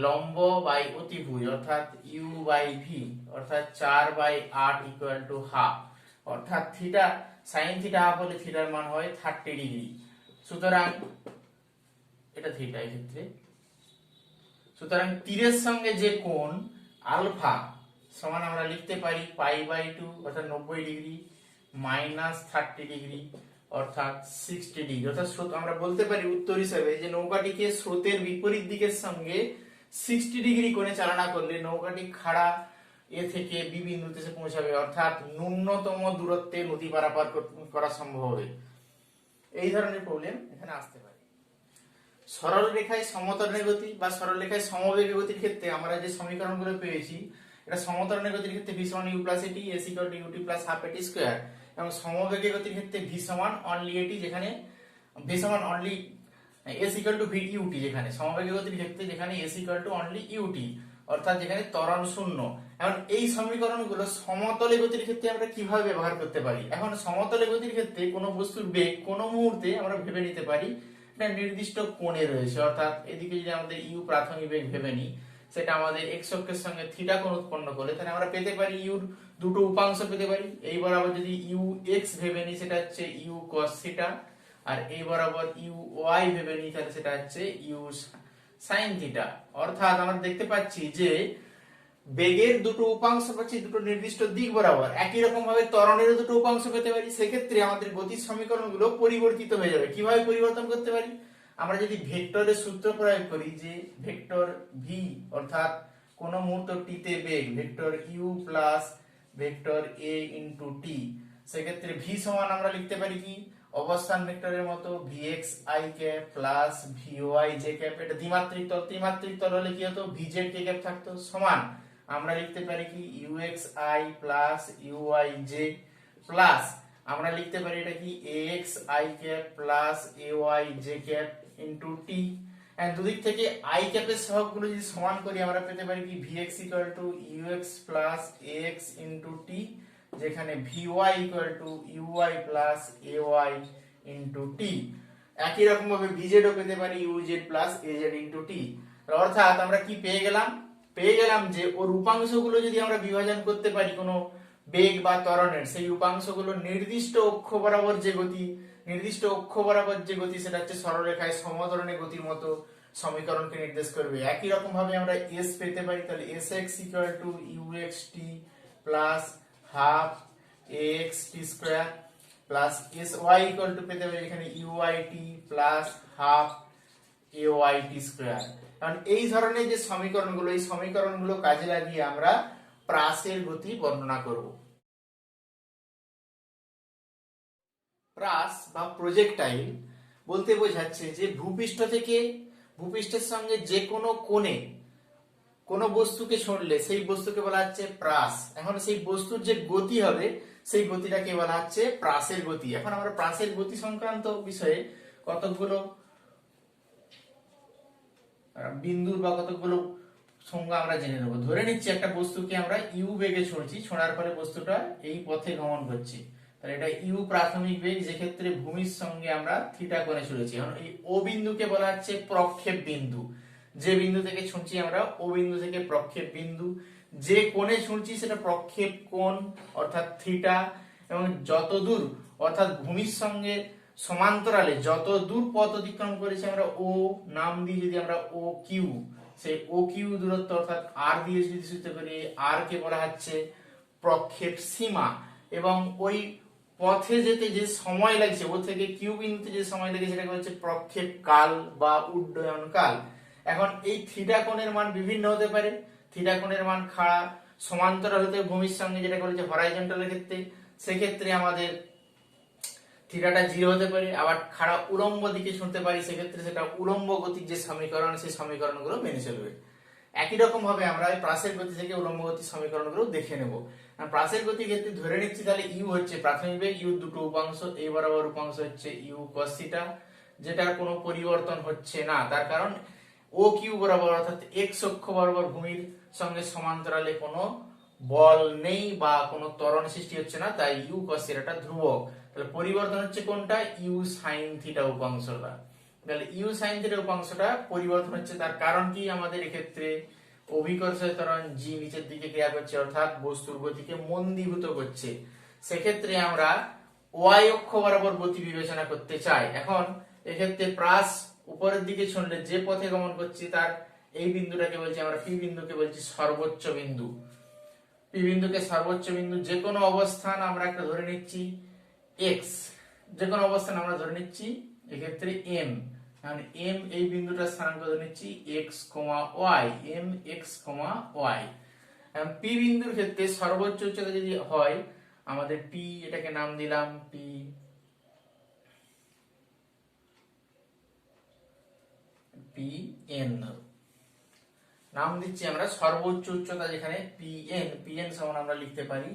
Speaker 1: লম্ব বাই অতিভুজ অর্থাৎ ইউ বাই ভি অর্থাৎ 4/8 ইকুয়াল টু হাফ, অর্থাৎ থিটা সাইন থিটা হাফ হলে থিটার মান হয় 30 ডিগ্রি। সুতরাং এটা থিটা এক্ষেত্রে, সুতরাং তীরের সঙ্গে যে কোণ আলফা সমান আমরা লিখতে পারি π/2 অর্থাৎ 90 ডিগ্রি মাইনাস 30 ডিগ্রি অর্থাৎ 60 ডিগ্রি। অর্থাৎ আমরা বলতে পারি উত্তর হিসেবে যে নৌকাটিকে স্রোতের বিপরীত দিকের সঙ্গে 60 ডিগ্রি কোণে চালনা করলে নৌকাটি খাড়া এ থেকে বি বিন্দুতে এসে পৌঁছাবে, অর্থাৎ ন্যূনতম দূরত্বে নদী পারাপার করা সম্ভব হবে। এই ধরনের প্রবলেম এখানে আসতে পারে। সরল রেখায় সমতরণের গতি বা সরল রেখায় সমবেগে গতির ক্ষেত্রে আমরা যে সমীকরণগুলো পেয়েছি, এটা সমতরণের গতির ক্ষেত্রে v সমান u প্লাস এটি, s equal to ut plus half এটি স্কয়ার, এবং সমবেগে গতির ক্ষেত্রে v সমান অনলি এটি, যেখানে v সমান only s equal to v ut, যেখানে সমবেগে গতির ক্ষেত্রে যেখানে s equal to only ut, অর্থাৎ যেখানে ত্বরণ শূন্য। এখন এই সমীকরণগুলো সমতলে গতির ক্ষেত্রে আমরা কিভাবে ব্যবহার করতে পারি? এখন সমতলে গতির ক্ষেত্রে কোনো বস্তুর বেগ কোনো মুহূর্তে আমরা ভেবে নিতে পারি একটা নির্দিষ্ট কোণে রয়েছে, অর্থাৎ এদিকে যদি আমাদের ইউ প্রাথমিক বেগ ভেবে নিই, সেটা আমাদের এক্স অক্ষের সঙ্গে থিটা কোণ উৎপন্ন করে, তাহলে আমরা পেতে পারি ইউর দুটো উপাংশ পেতে পারি। এই বরাবর যদি ইউ এক্স ভেবে নিই সেটা হচ্ছে ইউ কস থিটা, আর এই বরাবর ইউ ওয়াই ভেবে নিই তাহলে সেটা হচ্ছে ইউ সাইন থিটা। অর্থাৎ আমরা দেখতে পাচ্ছি যে বেগের দুটো উপাংশ পাচ্ছি দুটো নির্দিষ্ট দিক বরাবর, একই রকম ভাবে ত্বরণের দুটো উপাংশ পেতে পারি। সেক্ষেত্রে আমাদের গতির সমীকরণগুলো পরিবর্তিত হয়ে যাবে। কিভাবে পরিবর্তন করতে পারি? আমরা যদি ভেক্টরের সূত্র প্রয়োগ করি যে ভেক্টর ভি অর্থাৎ কোন মুহূর্ত টিতে বেগ vector U plus vector A into T, সেক্ষেত্রে ভি সমান আমরা লিখতে পারি কি অবস্থান ভেক্টরের মতো vx i cap plus vy j cap, এটা দ্বিমাত্রিক তল, ত্রিমাত্রিক তল হলে কি হতো vz k ক্যাপ থাকতো, সমান আমরা লিখতে পারি কি ux i plus uy j plus আমরা লিখতে পারি এটা কি ax i cap plus ay j cap into t, and দুদিক থেকে i ক্যাপের সহগগুলো যদি সমান করি আমরা পেতে পারি কি vx equal to ux plus ax into t, যেখানে vy equal to uy plus ay into t। একই রকম ভাবে vz ও পেতে পারি uz plus az into t। অর্থাৎ আমরা কি পেয়ে গেলাম যে ওর উপাংশগুলো যদি আমরা বিভাজন করতে পারি কোনো বেগ বা ত্বরণের, সেই উপাংশগুলো নির্দিষ্ট অক্ষ বরাবর যে গতি সেটা হচ্ছে সরলরেখায় সমতরণের গতির মতো সমীকরণকে নির্দেশ করবে। একই রকম ভাবে আমরা s পেতে পারি, তাহলে sx equal to uxt plus half axt square plus sy equal to পেতে পারি এখানে uyt plus half ayt square. কারণ এই ধরনের যে সমীকরণগুলো, এই সমীকরণগুলো কাজে লাগিয়ে আমরা প্রাসের গতি বর্ণনা করব। প্রাস বা প্রজেক্টাইল বলতে বোঝাচ্ছে যে ভূপৃষ্ঠের সঙ্গে যে কোনো কোণে কোন বস্তুকে ছড়লে সেই বস্তুকে বলা হচ্ছে প্রাস। এখন সেই বস্তুর যে গতি হবে সেই গতিটাকে বলা হচ্ছে প্রাসের গতি। এখন আমরা প্রাসের গতি সংক্রান্ত বিষয়ে কতগুলো বিন্দুর বা কতগুলো সংজ্ঞা আমরা জেনে নেব। ধরে নিচ্ছি একটা বস্তুকে আমরা ইউ বেগে ছুঁড়ছি, ছোঁড়ার পরে বস্তুটা এই পথে গমন করছে, তাহলে এটা ইউ প্রাথমিক বেগ, যে ক্ষেত্রে ভূমির সঙ্গে আমরা থিটা কোণে ছুঁড়েছি। এখন এই ও বিন্দুকে বলা হচ্ছে প্রক্ষেপ বিন্দু, যে বিন্দু থেকে ছুঁড়ছি আমরা ও বিন্দু থেকে প্রক্ষেপ বিন্দু, যে কোণে ছুঁড়ছি সেটা প্রক্ষেপ কোণ অর্থাৎ থিটা, এবং যতদূর অর্থাৎ ভূমির সঙ্গে সমান্তরালে যত দূর পথ অতিক্রম করেছি আমরা ও নাম দিয়ে যদি আমরা ও কিউ, সেই ও কিউ দূরত্ব অর্থাৎ আর দিয়ে যদি সূচিত করি, আর কে বলা হচ্ছে প্রক্ষেপ সীমা। এবং ওই পথে যেতে যে সময় লাগছে ও থেকে কিউ বিন্দুতে যে সময় লাগে সেটাকে হচ্ছে প্রক্ষেপ কাল বা উড্ডয়ন কাল। এখন এই থিটা কোণের মান বিভিন্ন হতে পারে। থিটা কোণের মান খাড়া সমান্তরাল হতে ভূমির সঙ্গে, যেটা বলেছে হরাইজন্টালের ক্ষেত্রে সেক্ষেত্রে আমাদের থিটাটা 0 হতে পারে, আবার খাড়া উলম্ব দিকে ছুঁতে পারি সেক্ষেত্রে সেটা উলম্ব গতির যে সমীকরণ সেই সমীকরণগুলো মেনে চলবে। একই রকম ভাবে আমরা প্রাসের গতি থেকে উলম্ব গতির সমীকরণগুলো দেখে নেব। প্রাসের গতির ক্ষেত্রে ধরে নিচ্ছি তাহলে ইউ হচ্ছে প্রাথমিক বেগ, ইউ দুটো উপাংশ, এই বরাবর উপাংশ হচ্ছে ইউ cos থিটা, যেটার কোনো পরিবর্তন হচ্ছে না, তার কারণ ও কিউ বরাবর অর্থাৎ এক্স অক্ষ বরাবর ভূমির সঙ্গে সমান্তরালে কোনো বল নেই বা কোনো ত্বরণ সৃষ্টি হচ্ছে না, তাই ইউ কস থিটাটা ধ্রুবক। তাহলে পরিবর্তন হচ্ছে কোনটা? ইউ সাইন থিটা উপাংশটা। তাহলে ইউ সাইন থিটা উপাংশটা পরিবর্তন হচ্ছে, তার কারণ কি? আমাদের এক্ষেত্রে অভিকর্ষীয় ত্বরণ জি নিচের দিকে ক্রিয়া করছে অর্থাৎ বস্তুর গতিকে মন্দীভূত করছে। সেক্ষেত্রে আমরা ওয়াই অক্ষ বরাবর গতি বিবেচনা করতে চাই। এখন এক্ষেত্রে প্লাস উপরের দিকে ছুঁড়লে যে পথে গমন করছে তার এই বিন্দুটাকে বলছি আমরা পি বিন্দুকে বলছি সর্বোচ্চ বিন্দু। পি বিন্দুকে সর্বোচ্চ বিন্দু, যে কোনো অবস্থান আমরা একটা ধরে নিচ্ছি এক্স, যে কোনো অবস্থান আমরা ধরে নিচ্ছি এক্ষেত্রে এম, কারণ এম এই বিন্দুটা স্থানাঙ্ক ধরে নিচ্ছি এক্স কমা ওয়াই, এম এক্স কমা ওয়াই। পি বিন্দুর ক্ষেত্রে সর্বোচ্চ উচ্চতা যদি হয় আমাদের পি, এটাকে নাম দিলাম পি, পি এন নাম দিচ্ছি আমরা সর্বোচ্চ উচ্চতা যেখানে পি এন, পি এন সমান আমরা লিখতে পারি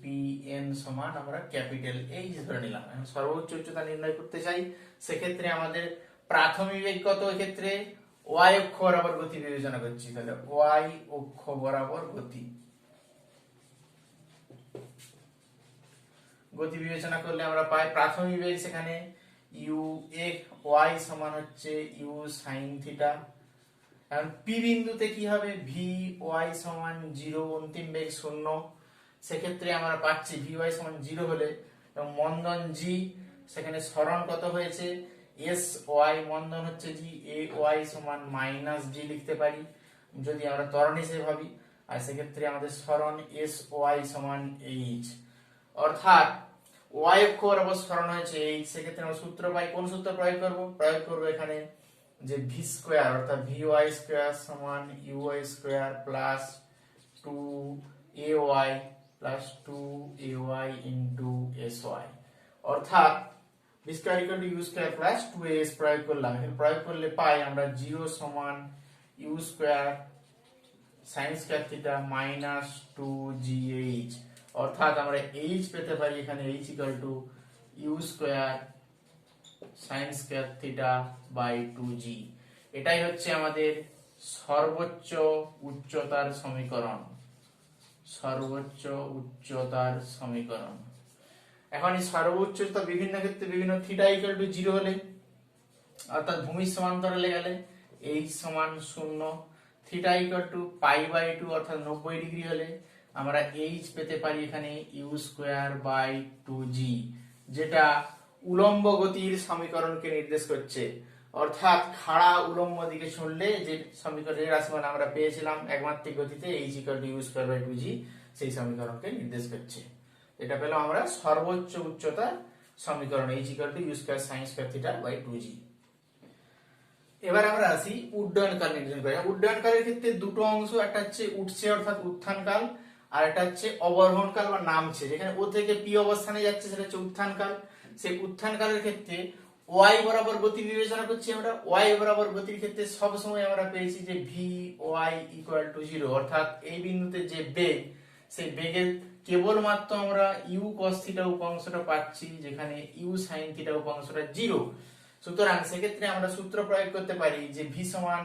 Speaker 1: পি এন সমান আমরা ক্যাপিটাল এইচ ধরে নিলাম। এখন সর্বোচ্চ উচ্চতা নির্ণয় করতে চাই, সেক্ষেত্রে আমাদের প্রাথমিক বেগ কত? ক্ষেত্রে ওয়াই অক্ষ বরাবর গতি বিবেচনা করছি, তাহলে ওয়াই অক্ষ বরাবর গতি বিবেচনা করলে আমরা পাই প্রাথমিক বেগ সেখানে ইউ এক্স ওয়াই সমান হচ্ছে ইউ সাইন থিটা। এখন পি বিন্দুতে কি হবে? ভি ওয়াই সমান 0, অন্তিম বেগ 0। সেক্ষেত্রে আমরা পাচ্ছি ভি ওয়াই সমান 0 হলে এবং মন্দন জি, সেখানে সরণ কত হয়েছে? এস ওয়াই, মন্দন হচ্ছে জি, এ ওয়াই সমান মাইনাস জি লিখতে পারি যদি আমরা ত্বরণ হিসেবে ভাবি। আর সেক্ষেত্রে আমাদের সরণ এস ওয়াই সমান এইচ, অর্থাৎ ওয়াই অক্ষ বরাবর সরণ হয়েছে এইচ। সেক্ষেত্রে আমরা সূত্র পাই, কোন সূত্র প্রয়োগ করব? প্রয়োগ করবো এখানে যে ভি স্কয়ার অর্থাৎ ভি ওয়াই স্কয়ার সমান U Y square plus 2ay plus 2ay into sy, অর্থাৎ V square equal to U square plus 2as প্রয়োগ করলাম। এখানে প্রয়োগ করলে পাই আমরা 0 সমান U square sin square theta minus 2gh, অর্থাৎ আমরা h পেতে পারি এখানে h equal to U square sin square theta by 2g। এটাই হচ্ছে আমাদের সর্বোচ্চ উচ্চতার সমীকরণ, সর্বোচ্চ উচ্চতার সমীকরণ। এখন এই সর্বোচ্চ উচ্চতা বিভিন্ন ক্ষেত্রে বিভিন্ন থিটা ইকুয়াল টু 0 হলে অর্থাৎ ভূমির সমান্তরালে গেলে h সমান 0, theta equal to pi by 2 অর্থাৎ 90 ডিগ্রি হলে আমরা h পেতে পারি এখানে ইউ স্কয়ার বাই 2g, যেটা উলম্ব গতির সমীকরণকে নির্দেশ করছে। অর্থাৎ খাড়া উলম্ব দিকে ছুঁড়লে যে সমীকরণের রাশিমালা আমরা পেয়েছিলাম একমাত্রিক গতিতে h equal to U square by 2g, সেই সমীকরণকে নির্দেশ করছে। এটা পেলাম আমরা সর্বোচ্চ উচ্চতা সমীকরণ h equal to U square sin square theta by 2g। এবার আমরা আসি উড্ডয়ন কাল নির্ণয় করি। উড্ডয়ন কালের ক্ষেত্রে দুটো অংশ, একটা হচ্ছে উঠছে অর্থাৎ উত্থান কাল, আর একটা হচ্ছে অবরোহণ কাল বা নামছে। যেখানে ও থেকে পি অবস্থানে যাচ্ছে সেটা হচ্ছে উত্থান কাল। সেই উত্থান কালের ক্ষেত্রে ওয়াই বরাবর গতি বিবেচনা করছি আমরা। ওয়াই বরাবর গতির ক্ষেত্রে সব সময় আমরা পেয়েছি যে ভি ওয়াই ইকুয়াল টু 0, অর্থাৎ এই বিন্দুতে যে বেগ সেই বেগের কেবলমাত্র আমরা ইউ কস থিটা উপাংশটা পাচ্ছি, যেখানে ইউ সাইন থিটা উপাংশটা 0। সুতরাং সেক্ষেত্রে আমরা সূত্র প্রয়োগ করতে পারি যে ভি সমান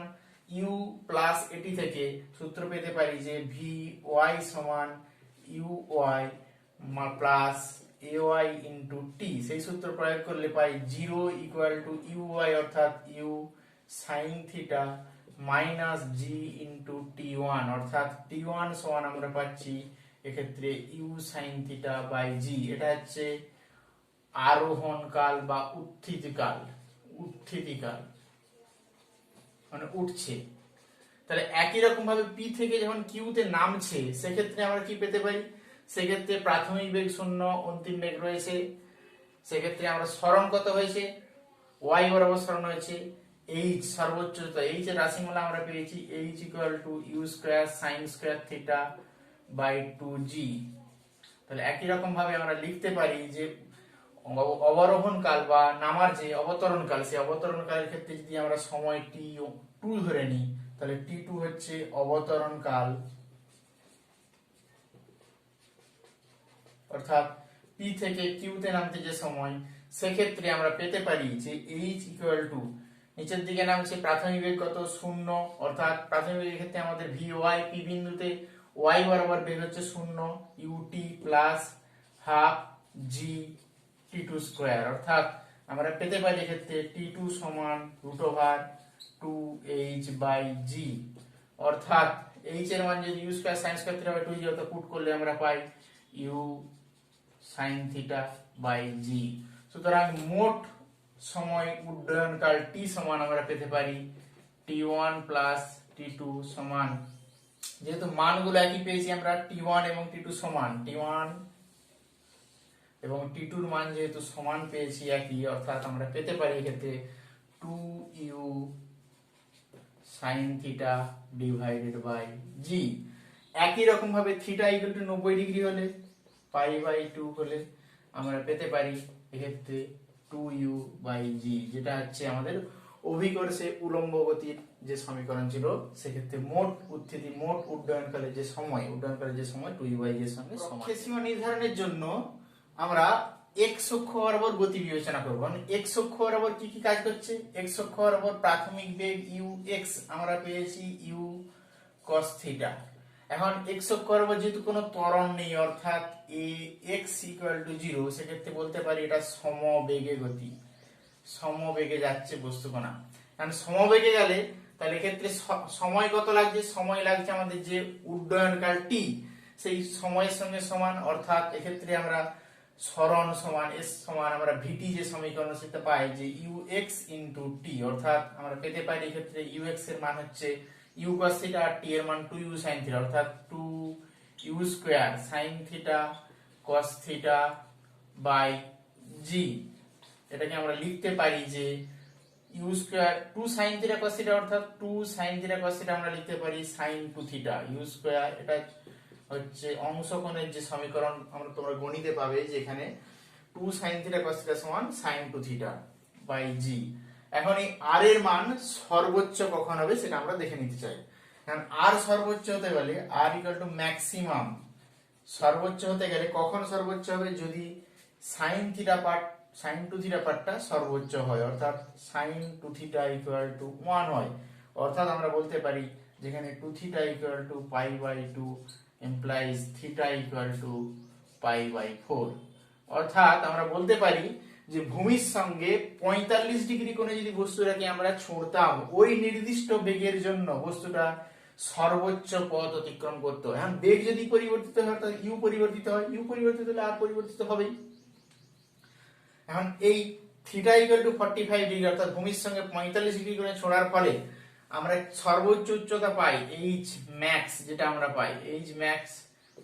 Speaker 1: ইউ প্লাস এটি থেকে সূত্র পেতে পারি যে ভি ওয়াই সমান U Y plus A Y into T. সেই সূত্র প্রয়োগ করলে পাই 0 ইকুয়াল টু ইউ ওয়াই অর্থাৎ U sine theta minus G into T one, অর্থাৎ টি ওয়ান সমান আমরা পাচ্ছি এক্ষেত্রে U sine theta by G. এটা হচ্ছে আরোহণ কাল বা উত্থিতিকাল, উত্থিতিকাল মানে উঠছে। তাহলে একই রকম ভাবে পি থেকে যখন কিউতে নামছে সেক্ষেত্রে আমরা কি পেতে পারি? সেক্ষেত্রে প্রাথমিক বেগ 0, অন্তিম বেগ রয়েছে। সেক্ষেত্রে আমরা সরণ কত হয়েছে? ওয়াই বরাবর সরণ হয়েছে এইচ, সর্বোচ্চ এইচ এর রাশিমালা আমরা পেয়েছি H equal to U square sine square theta by 2g। তাহলে একই রকম ভাবে আমরা লিখতে পারি যে অবরোহণ কাল বা নামার যে অবতরণ কাল, সেই অবতরণ কালের ক্ষেত্রে যদি আমরা সময় t2 ধরে নিই তাহলে t2 হচ্ছে অবতরণ কাল, অর্থাৎ পি থেকে কিউতে নামতে যে সময় সেক্ষেত্রে আমরা পেতে পারি যে এইচ ইকুয়াল টু নিচের দিকে নামছে প্রাথমিক বেগ কত 0, অর্থাৎ প্রাথমিক বেগের ক্ষেত্রে আমাদের ভি ওয়াই পি বিন্দুতে ওয়াই বরাবর বেগ হচ্ছে 0, U T plus half G T two square, অর্থাৎ আমরা পেতে পারি এক্ষেত্রে টি টু সমান রুট ওভার 2h/g, অর্থাৎ এইচ এর মান যদি U square sine square theta by 2g অর্থাৎ পুট করলে আমরা পাই U sine theta by G. সুতরাং মোট সময় উড্ডয়নকাল টি সমান আমরা পেতে পারি t1 প্লাস t2 সমান, যেহেতু মানগুলো একই পেয়েছি আমরা t1 এবং t2 সমান, t1 এবং t2 এর মান যেহেতু সমান পেয়েছি একই, অর্থাৎ আমরা পেতে পারি এক্ষেত্রে 2u sin theta divided by G. একই রকম ভাবে থিটা ইকুয়াল টু 90 ডিগ্রি হলে পাই বাই 2 হলে আমরা পেতে পারি এক্ষেত্রে 2u বাই জি, যেটা হচ্ছে আমাদের অভিকর্ষে উলম্ব গতির যে সমীকরণ ছিল। সেক্ষেত্রে মোট উত্থিতি মোট উড্ডয়নকালের যে সময় 2u বাই জি এর সঙ্গে সমান। সীমা নির্ধারণের জন্য আমরা এক্স অক্ষ বরাবর গতি বিবেচনা করব। এক্স অক্ষ বরাবর কি কি কাজ করছে? এক্স অক্ষ বরাবর প্রাথমিক বেগ ইউ এক্স আমরা পেয়েছি ইউ কস থিটা। এখন এক্স অক্ষ বরাবর যেহেতু কোনো ত্বরণ নেই, অর্থাৎ এ এক্স ইকুয়াল টু 0, সেক্ষেত্রে বলতে পারি এটা সমবেগে গতি, সমবেগে যাচ্ছে বস্তুকণা। কারণ সমবেগে গেলে তাহলে এক্ষেত্রে সময় কত লাগছে? সময় লাগছে আমাদের যে উড্ডয়নকাল টি, সেই সময়ের সঙ্গে সমান, অর্থাৎ এক্ষেত্রে আমরা সরণ সমান এস সমান আমরা ভিটি যে সমীকরণ সেটা পাই যে ইউ এক্স ইন্টু টি, অর্থাৎ আমরা পেতে পারি এক্ষেত্রে ইউ এক্স এর মান হচ্ছে ইউ কস থিটা আর টি এর মান 2u sin থিটা, অর্থাৎ 2u square sin theta cos theta by G. এটাকে আমরা লিখতে পারি যে u square 2 sin theta cos theta, অর্থাৎ 2 sin থিটা cos থিটা আমরা লিখতে পারি sin 2 থিটা u স্কয়ার। এটা হচ্ছে অংশকোণের যে সমীকরণ আমরা তোমরা গণিতে পাবে, যেখানে 2 sin থিটা cos থিটা সমান sin 2 থিটা বাই জি। এখন এই r এর মান সর্বোচ্চ কখন হবে সেটা আমরা দেখে নিতে চাই। কারণ r সর্বোচ্চ হতে গেলে r ইকুয়াল টু ম্যাক্সিমাম, সর্বোচ্চ হতে গেলে কখন সর্বোচ্চ হবে? যদি sin theta part sin 2 theta পার্টটা সর্বোচ্চ হয়, অর্থাৎ sin 2 থিটা ইকুয়াল টু 1 হয়। অর্থাৎ আমরা বলতে পারি যেখানে 2 theta equal to pi by 2 implies theta equal to pi by 4। অর্থাৎ আমরা বলতে পারি যে ভূমির সঙ্গে 45 ডিগ্রি কোণে যদি বস্তুটাকে আমরা ছুঁড়তাম, ওই নির্দিষ্ট বেগের জন্য বস্তুটা সর্বোচ্চ পথ অতিক্রম করতে হয়। এখন বেগ যদি পরিবর্তিত হয় অর্থাৎ ইউ পরিবর্তিত হয়, ইউ পরিবর্তিত হলে আর পরিবর্তিত হবেই। এখন এই থিটা ইকুয়াল টু 45 ডিগ্রি অর্থাৎ ভূমির সঙ্গে 45 ডিগ্রি কোণে ছোড়ার ফলে আমরা সর্বোচ্চ উচ্চতা পাই এইচ ম্যাক্স, যেটা আমরা পাই এইচ ম্যাক্স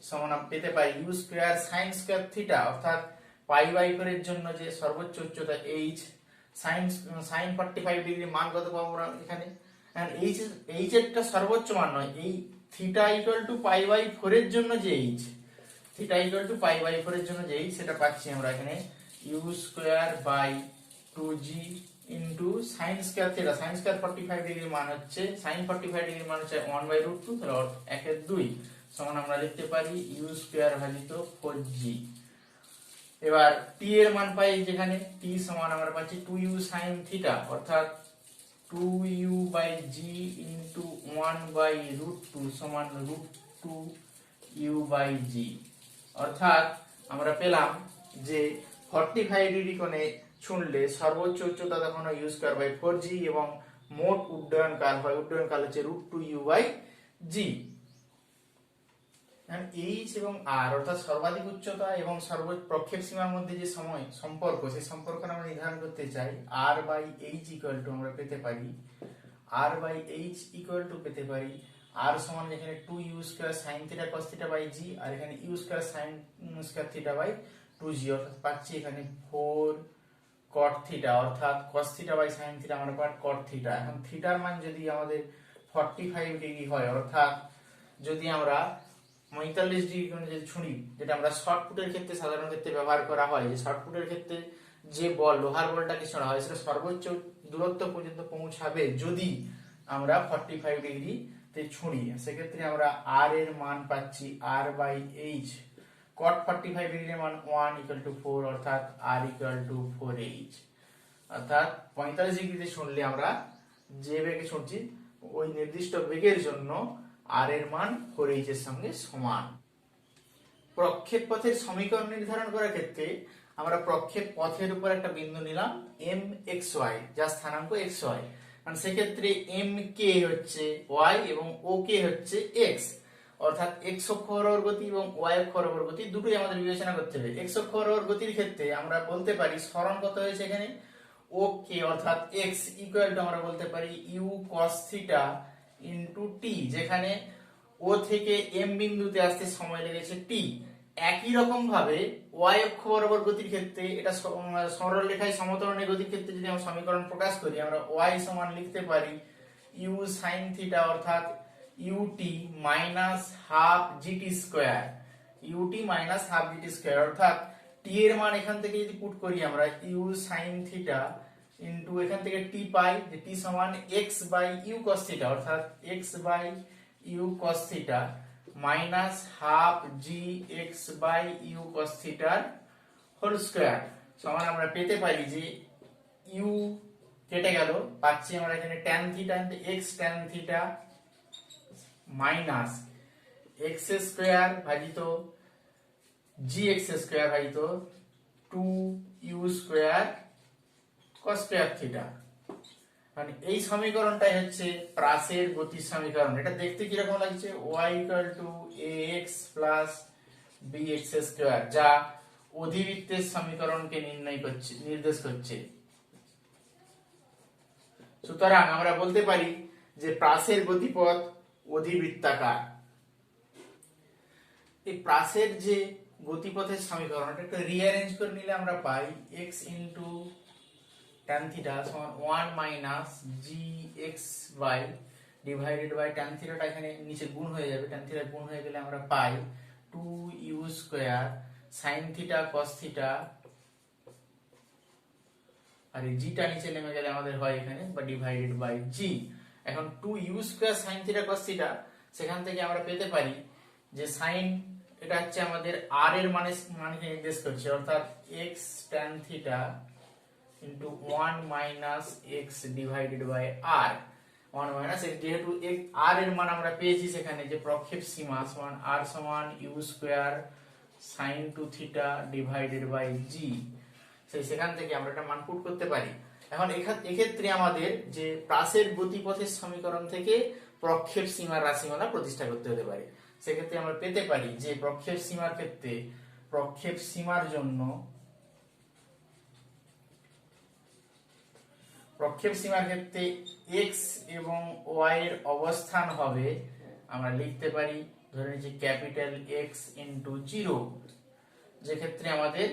Speaker 1: সমান পেতে পাই U square sine square theta, অর্থাৎ পাই বাই 4 এর জন্য যে সর্বোচ্চ উচ্চতা এইচ সাইন 45 ডিগ্রি মান কত পাবো আমরা এখানে? এইচ এরটা সর্বোচ্চ মান নয়, এই theta equal to pi by 4 এর জন্য যে H, theta equal to pi by 4 এর জন্য যে এইচ, সেটা পাচ্ছি আমরা এখানে U square by 2g into sin square theta. sin square 45 degree মান হচ্ছে sin 45 ডিগ্রি মান হচ্ছে 1/√2, তাহলে 1/2 সমান আমরা লিখতে পারি u স্কয়ার ভাজিত 4g। এবার t এর মান পাই যেখানে t সমান আমরা পাচ্ছি 2u sin থিটা, অর্থাৎ 2u বাই g ইনটু 1/√2 সমান √2u বাই g। অর্থাৎ আমরা পেলাম যে 45 ডিগ্রি কোণে ছুঁড়লে সর্বোচ্চ উচ্চতা তখন হয় ইউ স্কয়ার বাই 4g এবং মোট উড্ডয়ন কাল হয়, উড্ডয়ন কাল হচ্ছে √2u বাই g। এইচ এবং আর অর্থাৎ সর্বাধিক উচ্চতা এবং সর্বোচ্চ প্রক্ষেপ সীমার মধ্যে যে সময় সম্পর্ক, সেই সম্পর্ক আমরা নির্ধারণ করতে চাই। আর বাই এইচ ইকুয়াল টু আমরা পেতে পারি আর বাই এইচ ইকুয়াল টু পেতে পারি আর সমান এখানে 2u square sin theta cos theta by g, আর এখানে u square sin square theta by 2g, অর্থাৎ পাচ্ছি এখানে 4 cot থিটা, অর্থাৎ cos theta by sin theta আমরা পাই cot থিটা। এখন থিটার মান যদি আমাদের 45 ডিগ্রি হয়, অর্থাৎ যদি আমরা 45 ডিগ্রি কোণে যদি ছুরি, যেটা আমরা শর্টপুটের ক্ষেত্রে সাধারণ ক্ষেত্রে ব্যবহার করা হয়, যে শর্টপুটের ক্ষেত্রে যে বল লোহার বলটাকে ছোড়া হয় সেটা সর্বোচ্চ দূরত্ব পর্যন্ত পৌঁছাবে যদি আমরা 45 ডিগ্রি তে ছুঁড়ি। সেক্ষেত্রে আমরা আর এর মান পাচ্ছি আর বাই এইচ cot 45 ডিগ্রির মান 1 ইকুয়াল টু 4 অর্থাৎ r ইকুয়াল টু 4h। অর্থাৎ 45 ডিগ্রিতে শুনলে আমরা যে বেগে শুনছি ওই নির্দিষ্ট বেগের জন্য r এর মান 4h এর সঙ্গে সমান। প্রক্ষেপ পথের সমীকরণ নির্ধারণ করার ক্ষেত্রে আমরা প্রক্ষেপ পথের উপর একটা বিন্দু নিলাম mxy, যার স্থানাঙ্ক xy, মানে সেক্ষেত্রে mk হচ্ছে y এবং ok হচ্ছে x। অর্থাৎ x অক্ষ বরাবর গতি এবং y অক্ষ বরাবর গতি দুটোই আমাদের বিবেচনা করতে হবে। x অক্ষ বরাবর গতির ক্ষেত্রে আমরা বলতে পারি সরণ কত হয়েছে এখানে ok, অর্থাৎ x ইকুয়াল টু আমরা বলতে পারি u cos theta into t, যেখানে ও থেকে m বিন্দুতে আসতে সময় লেগেছে t। একই রকম ভাবে y অক্ষ বরাবর গতির ক্ষেত্রে এটা সরল রেখায় সমতলের গতির ক্ষেত্রে যদি আমরা সমীকরণ প্রকাশ করি, আমরা y সমান লিখতে পারি u sin থিটা অর্থাৎ ut minus half gt square, ut minus half gt square, অর্থাৎ t এর মান এখান থেকে যদি পুট করি আমরা u sin থিটা ইনটু এখান থেকে t পাই, যে t সমান x by u cos theta অর্থাৎ x by u cos theta minus half G X by U cos থিটার হোল স্কয়ার সমান আমরা পেতে পারি যে ইউ কেটে গেল, পাচ্ছি আমরা এখানে tan theta into X tan theta minus X square ভাজিত জি এক্স স্কয়ার ভাজিত 2 U square cos square theta. মানে এই সমীকরণটাই হচ্ছে প্রাসের গতির সমীকরণ। এটা দেখতে কি রকম লাগছে, y equal two ax plus bx square, যা অধিবৃত্তের সমীকরণকে নির্দেশ করছে। সুতরাং আমরা বলতে পারি যে প্রাসের গতিপথ অধিবৃত্তাকার। এই প্রাসের যে গতিপথের সমীকরণ এটা একটু রিঅ্যারেঞ্জ করে নিলে আমরা পাই x ইনটু tan থিটা সমান 1 minus gx by divided by tan থিটাটা এখানে নিচে গুণ হয়ে যাবে, tan থিটা গুণ হয়ে গেলে আমরা পাই 2u square sin theta cos theta, আর এই gটা নিচে নেমে গেলে আমাদের হয় এখানে বা ডিভাইডেড বাই g। এখন 2u square sin theta cos theta সেখান থেকে আমরা পেতে পারি যে sin এটা হচ্ছে আমাদের r এর মানকে নির্দেশ করছে, অর্থাৎ x tan theta into 1 minus x divided by r, 1 minus x, যেহেতু r এর মান আমরা পেয়েছি সেখানে যে প্রক্ষেপ সীমা সমান r সমান u square sin 2 theta divided by g, সেখান থেকে আমরা একটা মান পুট করতে পারি। এখন এক্ষেত্রে আমাদের যে প্রাসের গতিপথের সমীকরণ থেকে প্রক্ষেপ সীমার রাশিমালা প্রতিষ্ঠা করতে হতে পারে। সেক্ষেত্রে আমরা পেতে পারি যে প্রক্ষেপ সীমার ক্ষেত্রে প্রক্ষেপ সীমার জন্য প্রক্ষেপ সীমার ক্ষেত্রে x এবং y এর অবস্থান হবে, আমরা লিখতে পারি ধরে নিচ্ছি ক্যাপিটাল X ইনটু 0, যে ক্ষেত্রে আমাদের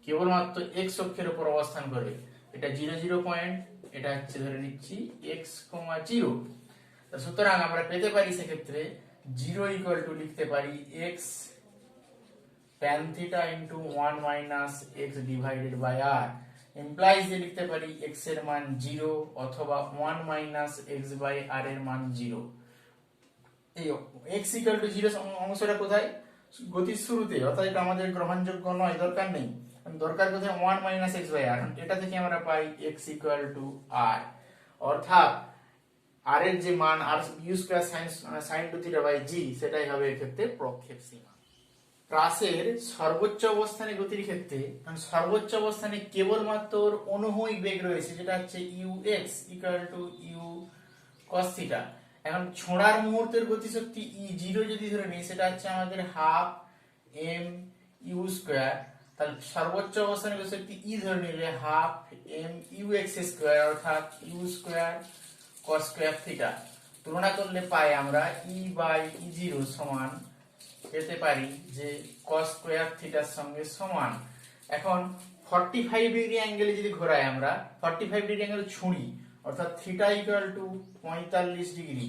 Speaker 1: কেবলমাত্র x অক্ষের উপর অবস্থান করবে। এটা 0 0 পয়েন্ট, এটা হচ্ছে ধরে নিচ্ছি x, 0। সুতরাং আমরা পেতে পারি সেক্ষেত্রে 0 ইকুয়াল টু লিখতে পারি x tan theta into 1 minus x divided by r, implies যে লিখতে পারি x এর মান 0 অথবা 1 মাইনাস x বাই r এর মান 0। এই x ইকুয়াল টু 0 অংশটা কোথায়, গতির শুরুতে, অর্থাৎ এটা আমাদের গ্রহণযোগ্য নয়, দরকার নেই। দরকার কোথায় 1 মাইনাস x বাই r, এটা থেকে আমরা পাই x ইকুয়াল টু r, অর্থাৎ r এর যে মান r u square sin 2 theta by g, সেটাই হবে এক্ষেত্রে প্রক্ষেপ সীমা। প্রাসের সর্বোচ্চ অবস্থানে গতির ক্ষেত্রে সর্বোচ্চ অবস্থানে কেবলমাত্র অনুভূমিক বেগ রয়েছে, যেটা হচ্ছে ux equal to u cos theta. এখন ছোঁড়ার মুহূর্তের গতিশক্তি e0 যদি ধরে নিই, সেটা হচ্ছে আমাদের হাফ m u স্কয়ার, তাহলে সর্বোচ্চ অবস্থানে গতিশক্তি e ধরে নিলে হাফ m ux স্কয়ার অর্থাৎ u square cos square theta. তুলনা করলে পাই আমরা e বাই e0 সমান পেতে পারি যে cos স্কয়ার থিটার সঙ্গে সমান। এখন 45 ডিগ্রি অ্যাঙ্গেলে যদি ঘোরাই আমরা 45 ডিগ্রি অ্যাঙ্গেল ছুঁড়ি, অর্থাৎ theta equal two 45 degree,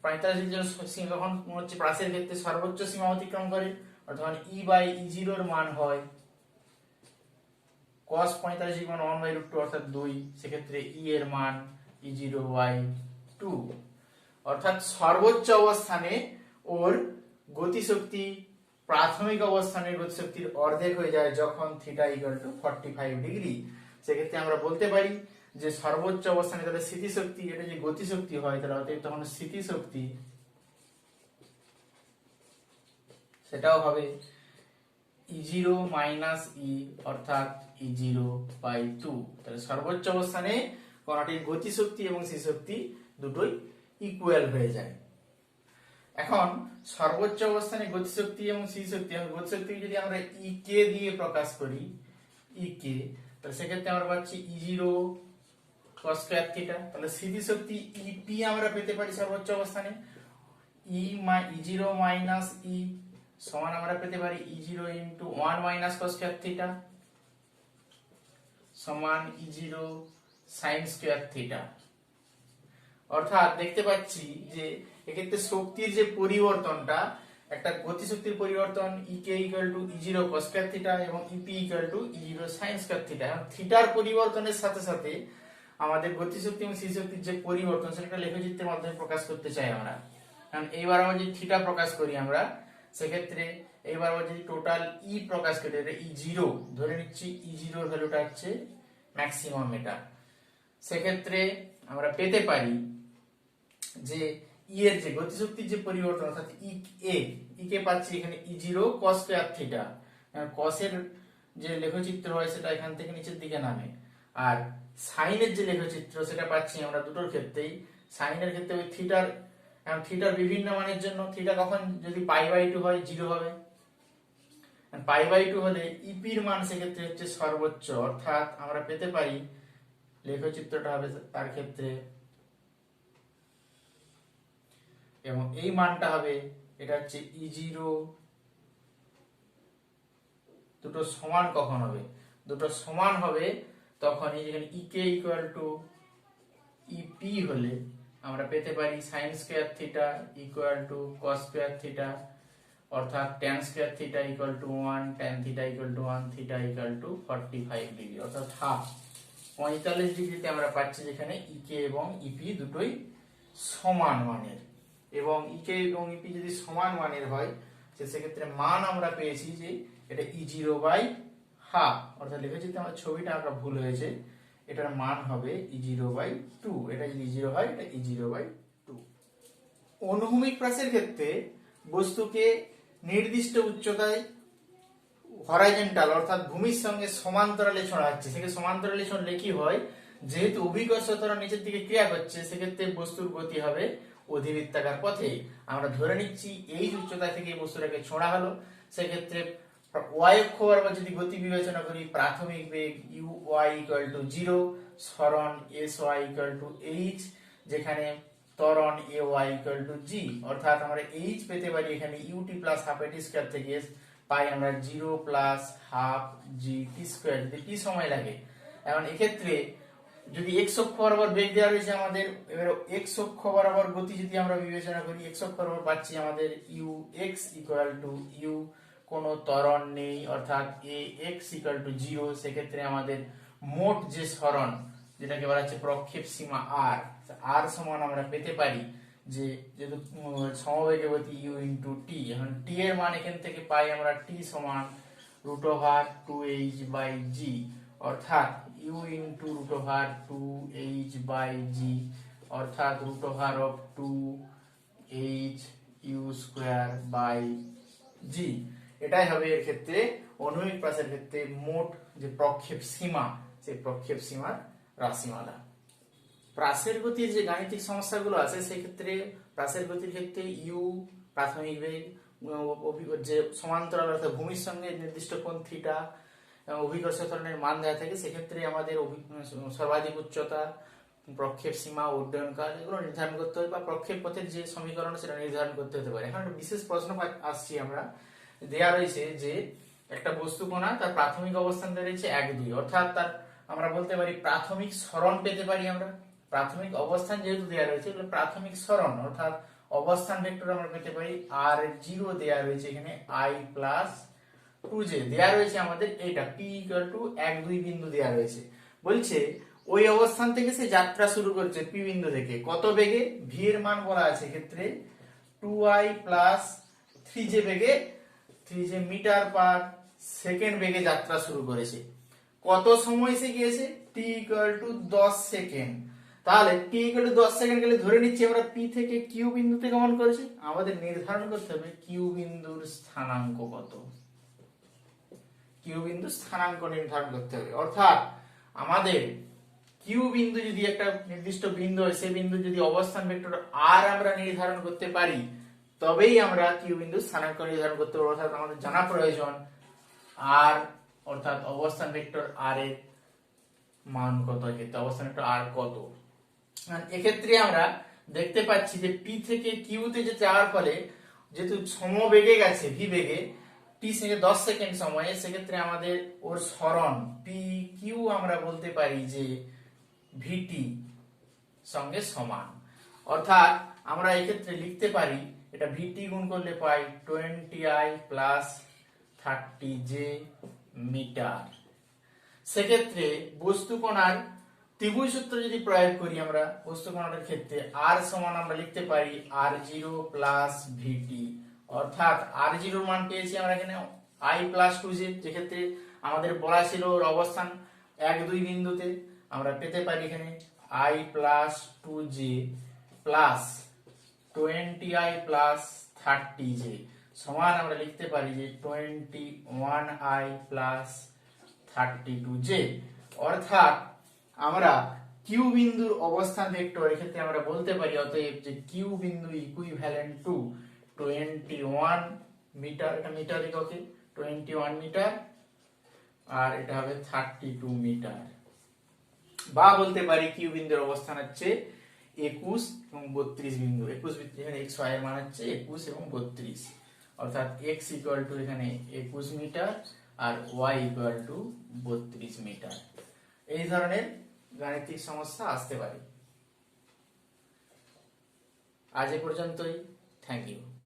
Speaker 1: 45 degree যখন হচ্ছে প্রাসের ক্ষেত্রে সর্বোচ্চ সীমা অতিক্রম করে, অর্থাৎ e বাই e0 এর মান হয় cos 45 ডিগ্রি মান 1/√2 অর্থাৎ 2, সেক্ষেত্রে e এর মান e0/2, অর্থাৎ সর্বোচ্চ অবস্থানে ওর গতিশক্তি প্রাথমিক অবস্থানের গতিশক্তির অর্ধেক হয়ে যায় যখন থিটা ইকুয়াল টু 45 ডিগ্রি। সেক্ষেত্রে আমরা বলতে পারি যে সর্বোচ্চ অবস্থানে তাহলে স্থিতিশক্তি, এটা যে গতিশক্তি হয় তাহলে অতএব তখন স্থিতিশক্তি সেটাও হবে E0 মাইনাস ই অর্থাৎ E0/2। তাহলে সর্বোচ্চ অবস্থানে কণাটির গতিশক্তি এবং স্থিতিশক্তি দুটোই ইকুয়াল হয়ে যায়। এখন সর্বোচ্চ অবস্থানে গতিশক্তি এবং স্থিতিশক্তি, গতিশক্তি যদি আমরা E কে দিয়ে প্রকাশ করি, E কে, তাহলে সেক্ষেত্রে আমরা পাচ্ছি E0 cos স্কয়ার থিটা। তাহলে স্থিতিশক্তি EP আমরা পেতে পারি সর্বোচ্চ অবস্থানে E0 মাইনাস ই সমান আমরা পেতে পারি E0 into 1 minus cos square theta সমান E0 sin স্কয়ার থিটা। অর্থাৎ দেখতে পাচ্ছি যে এক্ষেত্রে শক্তির যে পরিবর্তনটা, একটা গতিশক্তির পরিবর্তন EK equal to E0 cos square theta এবং EP equal to E0 sin square theta. এখন থিটার পরিবর্তনের সাথে সাথে আমাদের গতিশক্তি এবং স্থিতিশক্তির যে পরিবর্তন সেটা লেখচিত্রের মাধ্যমে প্রকাশ করতে চাই আমরা। কারণ এইবার আমরা যদি থিটা প্রকাশ করি আমরা, সেক্ষেত্রে এইবার আমরা যদি টোটাল ই প্রকাশ করি, এটা E0 ধরে নিচ্ছি, E0 এর ভ্যালুটা হচ্ছে ম্যাক্সিমাম মিটার। সেক্ষেত্রে আমরা পেতে পারি যে ই এর যে গতিশক্তির যে পরিবর্তন অর্থাৎ ই কে পাচ্ছি এখানে E0 cos square theta. cos এর যে লেখচিত্র হয় সেটা এখান থেকে নিচের দিকে নামে, আর সাইন এর যে লেখচিত্র সেটা পাচ্ছি আমরা দুটোর ক্ষেত্রেই। সাইনের ক্ষেত্রে ওই থিটার বিভিন্ন মানের জন্য থিটা কখন যদি π/2 হয় 0 হবে, π/2 হলে ইপির মান সেক্ষেত্রে হচ্ছে সর্বোচ্চ, অর্থাৎ আমরা পেতে পারি লেখচিত্রটা হবে তার ক্ষেত্রে, এবং এই মানটা হবে, এটা হচ্ছে E0 দুটো সমান কখন হবে, দুটো সমান হবে তখন এই যেখানে EK ইকুয়াল টু EP হলে আমরা পেতে পারি sin square theta equal two cos square theta, অর্থাৎ tan square theta equal to 1, tan theta equal to 1, theta equal two 45 degree, অর্থাৎ হাফ 45 ডিগ্রিতে আমরা পাচ্ছি যেখানে EK এবং EP দুটোই সমান মানের। এবং EK এবং EP যদি সমান মানের হয় সেক্ষেত্রে মান আমরা পেয়েছি যে এটা E0/2, অর্থাৎ লিখেছি আমার ছবিটা আঁকা ভুল হয়েছে, এটার মান হবে E0/2। এটা যদি E0 হয় এটা E0/2। অনুভূমিক প্রাচীর ক্ষেত্রে বস্তুকে নির্দিষ্ট উচ্চতায় হরাইজন্টাল অর্থাৎ ভূমির সঙ্গে সমান্তরালে ছোঁড়া হচ্ছে, সেক্ষেত্রে সমান্তরালে ছড়লে কি হয়, যেহেতু অভিকর্ষ ত্বরণ নিচের দিকে ক্রিয়া করছে সেক্ষেত্রে বস্তুর গতি হবে অধিবৃত্তাকার পথে। আমরা ধরে নিচ্ছি এই উচ্চতা থেকে বস্তুটাকে ছোঁড়া হলো, সেক্ষেত্রে y অক্ষ বরাবর যদি গতি বিবেচনা করি, প্রাথমিক বেগ uy ইকুয়াল টু 0, সরণ sy ইকুয়াল টু h, যেখানে ত্বরণ ay ইকুয়াল টু g, অর্থাৎ আমরা h পেতে পারি এখানে ut plus half at square থেকে পাই আমরা 0 প্লাস হাফ gt স্কয়ার, যদি t সময় লাগে। এখন এক্ষেত্রে যদি x অক্ষ বরাবর বেগ দেওয়া রয়েছে আমাদের, এবার x অক্ষ বরাবর গতি যদি আমরা বিবেচনা করি, x অক্ষ বরাবর পাচ্ছি আমাদের ux ইকুয়াল টু u, কোনো ত্বরণ নেই অর্থাৎ ax ইকুয়াল টু 0। সেক্ষেত্রে আমাদের মোট যে সরণ যেটাকে বলা হচ্ছে প্রক্ষেপ সীমা r সমান আমরা পেতে পারি যে যেহেতু সমবেগে গতি u ইন্টু t। এখন t এর মান এখান থেকে পাই আমরা t সমান √2h/g, অর্থাৎ u ইন্টু √2h/g, অর্থাৎ √2h u square by g। এটাই হবে এর ক্ষেত্রে অনুভূমিক প্রাচীরের ক্ষেত্রে মোট যে প্রক্ষেপ সীমা, সেই প্রক্ষেপ সীমার রাশিমালা। প্রাচীর গতির যে গাণিতিক সমস্যাগুলো আছে সেক্ষেত্রে প্রাচীর গতির ক্ষেত্রে u প্রাথমিক বেগ, যে সমান্তরাল অর্থাৎ ভূমির সঙ্গে নির্দিষ্ট কোণ থিটা, অভিকর্ষ ত্বরণের মান দেওয়া থাকে, সেক্ষেত্রে আমাদের সর্বাধিক উচ্চতা, প্রক্ষেপ সীমা, উড্ডয়নকাল এগুলো নির্ধারণ করতে হবে, বা প্রক্ষেপ পথের যে সমীকরণ সেটা নির্ধারণ করতে হতে পারে। এখন একটা বিশেষ প্রশ্ন আসছি আমরা, দেয়া রয়েছে যে একটা বস্তু কণা তার প্রাথমিক অবস্থান রয়েছে 1, 2, অর্থাৎ তার আমরা বলতে পারি প্রাথমিক সরণ পেতে পারি আমরা। প্রাথমিক অবস্থান যেহেতু দেয়া রয়েছে প্রাথমিক সরণ অর্থাৎ অবস্থান ভেক্টর আমরা পেতে পারি r0 দেয়া রয়েছে এখানে i প্লাস 2j দেয়া রয়েছে আমাদের, এইটা p ইকুয়াল টু 1, 2 বিন্দু দেয়া রয়েছে। বলছে ওই অবস্থান থেকে সে যাত্রা শুরু করছে p বিন্দু থেকে, কত বেগে, v এর মান বলা আছে ক্ষেত্রে 2i plus 3 j metre per second বেগে যাত্রা শুরু করেছে। কত সময় সে গিয়েছে? T equal to 10 second. তাহলে টি ইকুয়াল টু 10 সেকেন্ড গেলে ধরে নিচ্ছি আমরা পি থেকে কিউ বিন্দুতে গমন করেছে। আমাদের নির্ধারণ করতে হবে কিউ বিন্দুর স্থানাঙ্ক কত। কিউ বিন্দুর স্থানাঙ্ক নির্ধারণ করতে হবে, অর্থাৎ আমাদের কিউ বিন্দু যদি একটা নির্দিষ্ট বিন্দু হয়, সেই বিন্দু যদি অবস্থান ভেক্টর আর আমরা নির্ধারণ করতে পারি, তবেই আমরা কিউ বিন্দুর স্থানাঙ্ক নির্ধারণ করতে পারবো। অর্থাৎ আমাদের জানা প্রয়োজন আর, অর্থাৎ অবস্থান ভেক্টর আর এর মান কত, ক্ষেত্রে অবস্থান ভেক্টর আর কত। এক্ষেত্রে আমরা দেখতে পাচ্ছি যে পি থেকে কিউতে যে যাওয়ার ফলে যেহেতু সমবেগে গেছে ভি বেগে টি থেকে 10 সেকেন্ড সময়ে, সেক্ষেত্রে আমাদের ওর সরণ পি কিউ আমরা বলতে পারি যে ভিটি সঙ্গে সমান। অর্থাৎ আমরা এক্ষেত্রে লিখতে পারি এটা ভিটি গুণ করলে পাই 20i প্লাস 30j মিটার। সেক্ষেত্রে বস্তু কণার ত্রিভুজ সূত্র যদি প্রয়োগ করি আমরা বস্তু কণার ক্ষেত্রে আর সমান আমরা লিখতে পারি r0 প্লাস ভিটি। অর্থাৎ r0 এর মান পেয়েছি আমরা এখানে i প্লাস 2j, যেক্ষেত্রে আমাদের বলা ছিল ওর অবস্থান 1-2 বিন্দুতে, আমরা পেতে পারি এখানে i plus 2j plus 20i plus 30j সমান আমরা লিখতে পারি যে 21i প্লাস 32j। অর্থাৎ আমরা কিউ বিন্দুর অবস্থান ভেক্টর এক্ষেত্রে আমরা বলতে পারি অতএব যে কিউ বিন্দু ইকুইভ্যালেন্ট টু 21 মিটার, এটা মিটার এককে 21 মিটার, আর এটা হবে 32 মিটার। বা বলতে পারি কিউ বিন্দুর অবস্থান হচ্ছে 21 এবং 32 বিন্দু। 21 এখানে x y এর মান হচ্ছে 21 এবং 32, অর্থাৎ x ইকুয়াল টু এখানে 21 মিটার আর y ইকুয়াল টু 32 মিটার। এই ধরনের গাণিতিক সমস্যা আসতে পারে। আজ এ পর্যন্তই। Thank you.